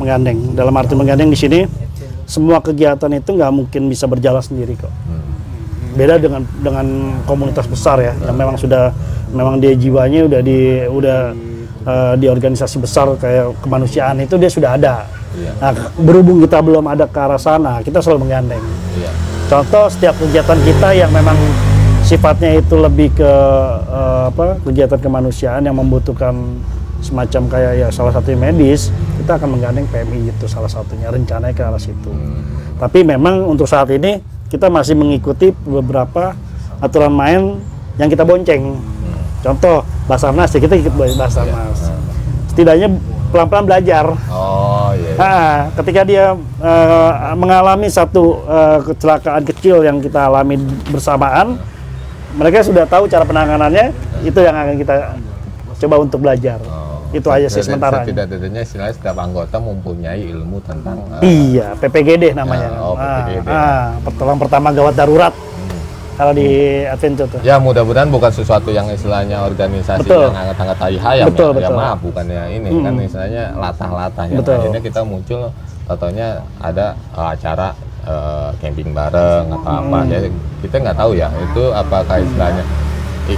Menggandeng, dalam arti menggandeng di sini, semua kegiatan itu nggak mungkin bisa berjalan sendiri kok. Beda dengan komunitas besar ya, yang memang dia jiwanya udah di organisasi besar kayak kemanusiaan itu dia sudah ada. Nah, berhubung kita belum ada ke arah sana, kita selalu menggandeng. Contoh setiap kegiatan kita yang memang sifatnya itu lebih ke kegiatan kemanusiaan yang membutuhkan semacam kayak ya salah satu medis, kita akan menggandeng PMI itu salah satunya, rencananya ke arah situ. Tapi memang untuk saat ini kita masih mengikuti beberapa aturan main yang kita bonceng. Contoh Basarnas, ya kita ikut Basarnas. Setidaknya pelan-pelan belajar. Ketika dia mengalami satu kecelakaan kecil yang kita alami bersamaan, mereka sudah tahu cara penanganannya, itu yang akan kita coba untuk belajar. Itu aja sih sementara. Tidak-tidaknya istilahnya setiap anggota mempunyai ilmu tentang iya, PPGD namanya. PPGD. Pertolongan pertama gawat darurat. Kalau di Adventure tuh. Ya mudah-mudahan bukan sesuatu yang istilahnya organisasi yang angkat-angkat tai hayam. Ya maaf, bukannya ini kan istilahnya latah-latah yang akhirnya kita muncul contohnya ada acara camping bareng atau apa ya, kita nggak tahu ya itu apakah istilahnya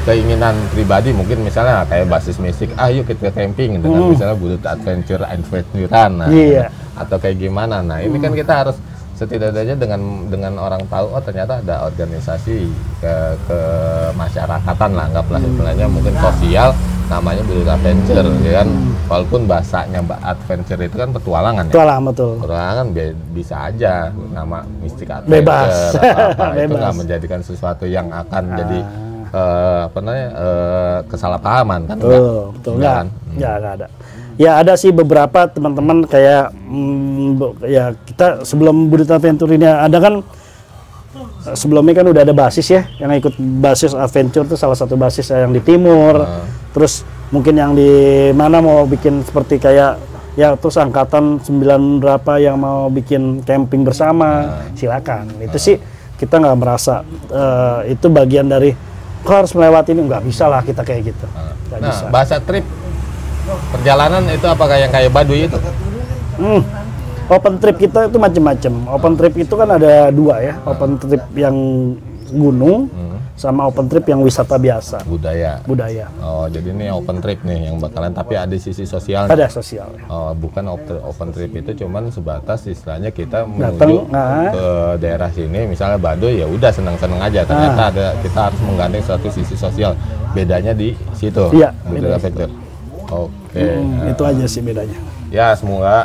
keinginan pribadi, mungkin misalnya kayak basis mistik, yuk kita camping dengan misalnya Budut Adventurean atau kayak gimana. Nah ini kan kita harus setidaknya dengan orang tahu, oh ternyata ada organisasi ke masyarakatan lah, anggaplah istilahnya mungkin sosial, namanya Budut Adventure, ya kan, walaupun bahasanya adventure itu kan petualangan ya. Petualangan, betul. Petualangan bisa aja nama mistik adventure, bebas. Itu nggak menjadikan sesuatu yang akan jadi kesalahpahaman kan? Betul, nggak ada. Ya ada sih beberapa teman-teman kayak ya kita sebelum Budut Adventure ini ada kan sebelumnya kan udah ada basis ya yang ikut basis Adventure tuh salah satu basis yang di timur. Terus mungkin yang di mana mau bikin seperti kayak ya terus angkatan 9 berapa yang mau bikin camping bersama silakan. Itu sih kita nggak merasa itu bagian dari kok harus melewati ini, nggak bisa lah kita kayak gitu. Nggak bisa. Bahasa trip perjalanan itu apakah yang kayak Baduy itu? Open trip kita itu macam-macam. Open trip itu kan ada dua ya. Open trip yang gunung sama open trip yang wisata biasa. Budaya. Oh, jadi ini open trip nih yang bakalan tapi ada sisi sosial. Ada sosial. Oh, bukan open trip itu cuman sebatas istilahnya kita menuju ke daerah sini, misalnya Baduy ya udah senang-senang aja. Ternyata ada kita harus menggandeng suatu sisi sosial. Bedanya di situ. Iya. Oke. Itu aja sih bedanya. Ya semoga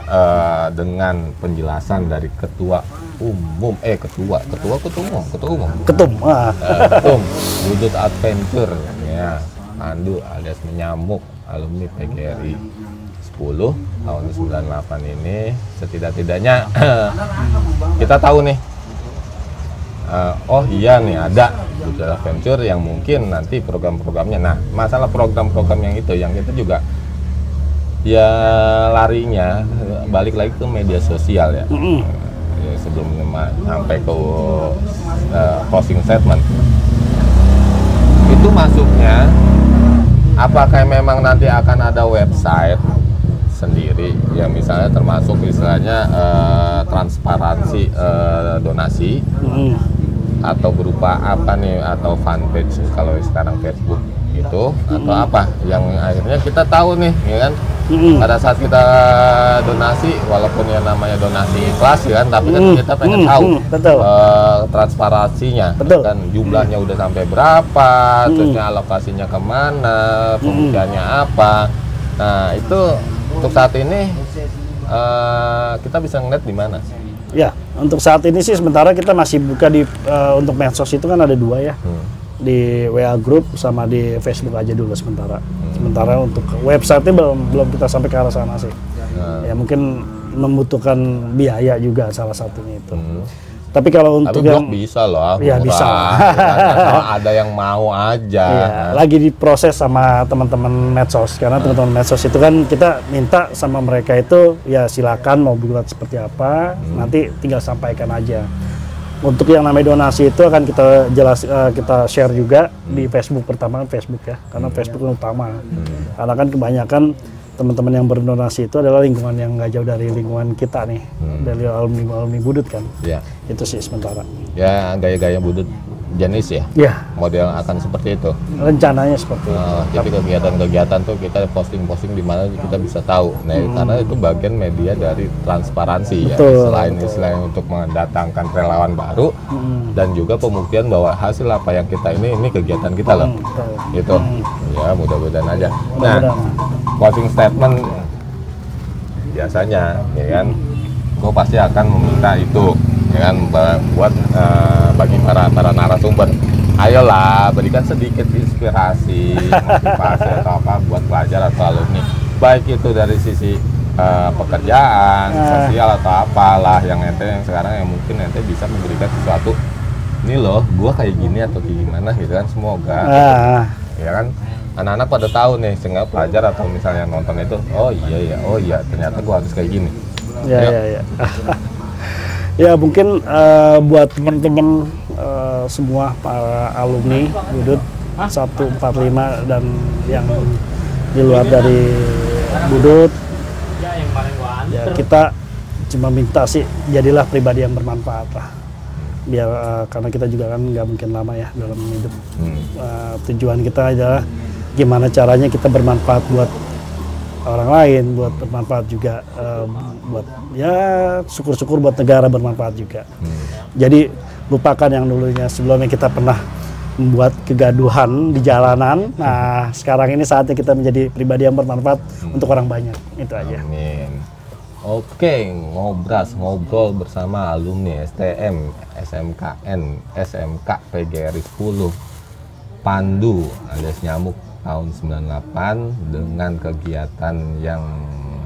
dengan penjelasan dari ketua umum Ketum Budut Adventure ya Pandu alias Menyamuk alumni PGRI 10 tahun 98 ini setidak-tidaknya kita tahu nih oh iya nih ada Budut Adventure yang mungkin nanti program-programnya. Nah masalah program-program yang itu yang kita juga ya larinya balik lagi ke media sosial ya. Sebelum sampai ke closing statement itu masuknya apakah memang nanti akan ada website sendiri ya misalnya termasuk istilahnya transparansi donasi atau berupa apa nih atau fanpage kalau sekarang Facebook itu atau apa yang akhirnya kita tahu nih ya kan pada saat kita donasi walaupun yang namanya donasi ikhlas ya kan tapi kan kita pengen tahu transparansinya kan jumlahnya udah sampai berapa terusnya alokasinya kemana pembuktiannya apa. Nah itu untuk saat ini kita bisa ngeliat di mana ya untuk saat ini sih sementara kita masih buka di untuk medsos itu kan ada dua ya di WA Group sama di Facebook aja dulu sementara. Sementara untuk website-nya belum kita sampai ke arah sana sih. Ya mungkin membutuhkan biaya juga salah satunya itu. Tapi kalau untuk tapi yang bisa loh. Ya bisa. Ya, ada yang mau aja. Ya, lagi diproses sama teman-teman medsos karena teman-teman medsos itu kan kita minta sama mereka itu ya silakan mau buat seperti apa nanti tinggal sampaikan aja. Untuk yang namanya donasi itu akan kita kita share juga di Facebook pertama Facebook ya karena Facebook yang utama karena kan kebanyakan teman-teman yang berdonasi itu adalah lingkungan yang nggak jauh dari lingkungan kita nih dari alumni Budut kan itu sih sementara ya gaya-gaya Budut jenis ya model akan seperti itu rencananya seperti itu. Jadi kegiatan-kegiatan tuh kita posting di mana kita bisa tahu karena itu bagian media dari transparansi ya selain untuk mendatangkan relawan baru dan juga pembuktian bahwa hasil apa yang kita ini kegiatan kita loh gitu ya mudah-mudahan aja. Nah closing statement biasanya ya kan gue pasti akan meminta itu ya kan buat bagi para narasumber ayolah berikan sedikit inspirasi motivasi atau apa buat pelajar atau alumni baik itu dari sisi pekerjaan sosial atau apalah yang sekarang yang mungkin ente bisa memberikan sesuatu ini loh gua kayak gini atau kayak gimana gitu kan semoga ya kan anak-anak pada tahu nih sehingga pelajar atau misalnya nonton itu oh iya ternyata gua harus kayak gini ya ya mungkin buat teman-teman semua para alumni Budut 145 dan yang di luar dari Budut ya kita cuma minta sih jadilah pribadi yang bermanfaat lah biar karena kita juga kan nggak mungkin lama ya dalam hidup tujuan kita adalah gimana caranya kita bermanfaat buat orang lain, buat bermanfaat juga buat ya syukur-syukur buat negara bermanfaat juga. Jadi lupakan yang dulunya sebelumnya kita pernah membuat kegaduhan di jalanan. Nah sekarang ini saatnya kita menjadi pribadi yang bermanfaat untuk orang banyak. Itu aja. Amin. Oke, ngobrol bersama alumni STM, SMKN, SMK PGRI 10 Pandu alias Nyamuk tahun 98 dengan kegiatan yang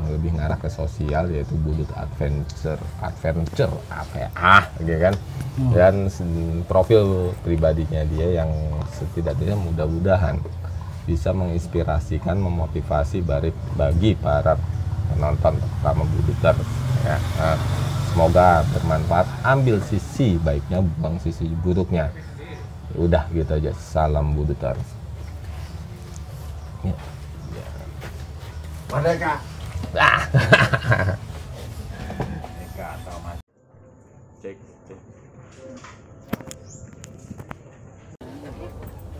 lebih ngarah ke sosial, yaitu Budut Adventure apa ya, gitu kan. Dan profil pribadinya dia yang setidaknya mudah-mudahan bisa menginspirasikan, memotivasi bagi para penonton terutama Buduters ya. Semoga bermanfaat, ambil sisi baiknya, buang sisi buruknya. Udah gitu aja, salam Buduters. Ya. Merdeka. Cek.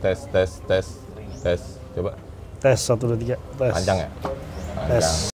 Tes. Coba. Tes 1 2 3. Tes. Panjang ya? Tes.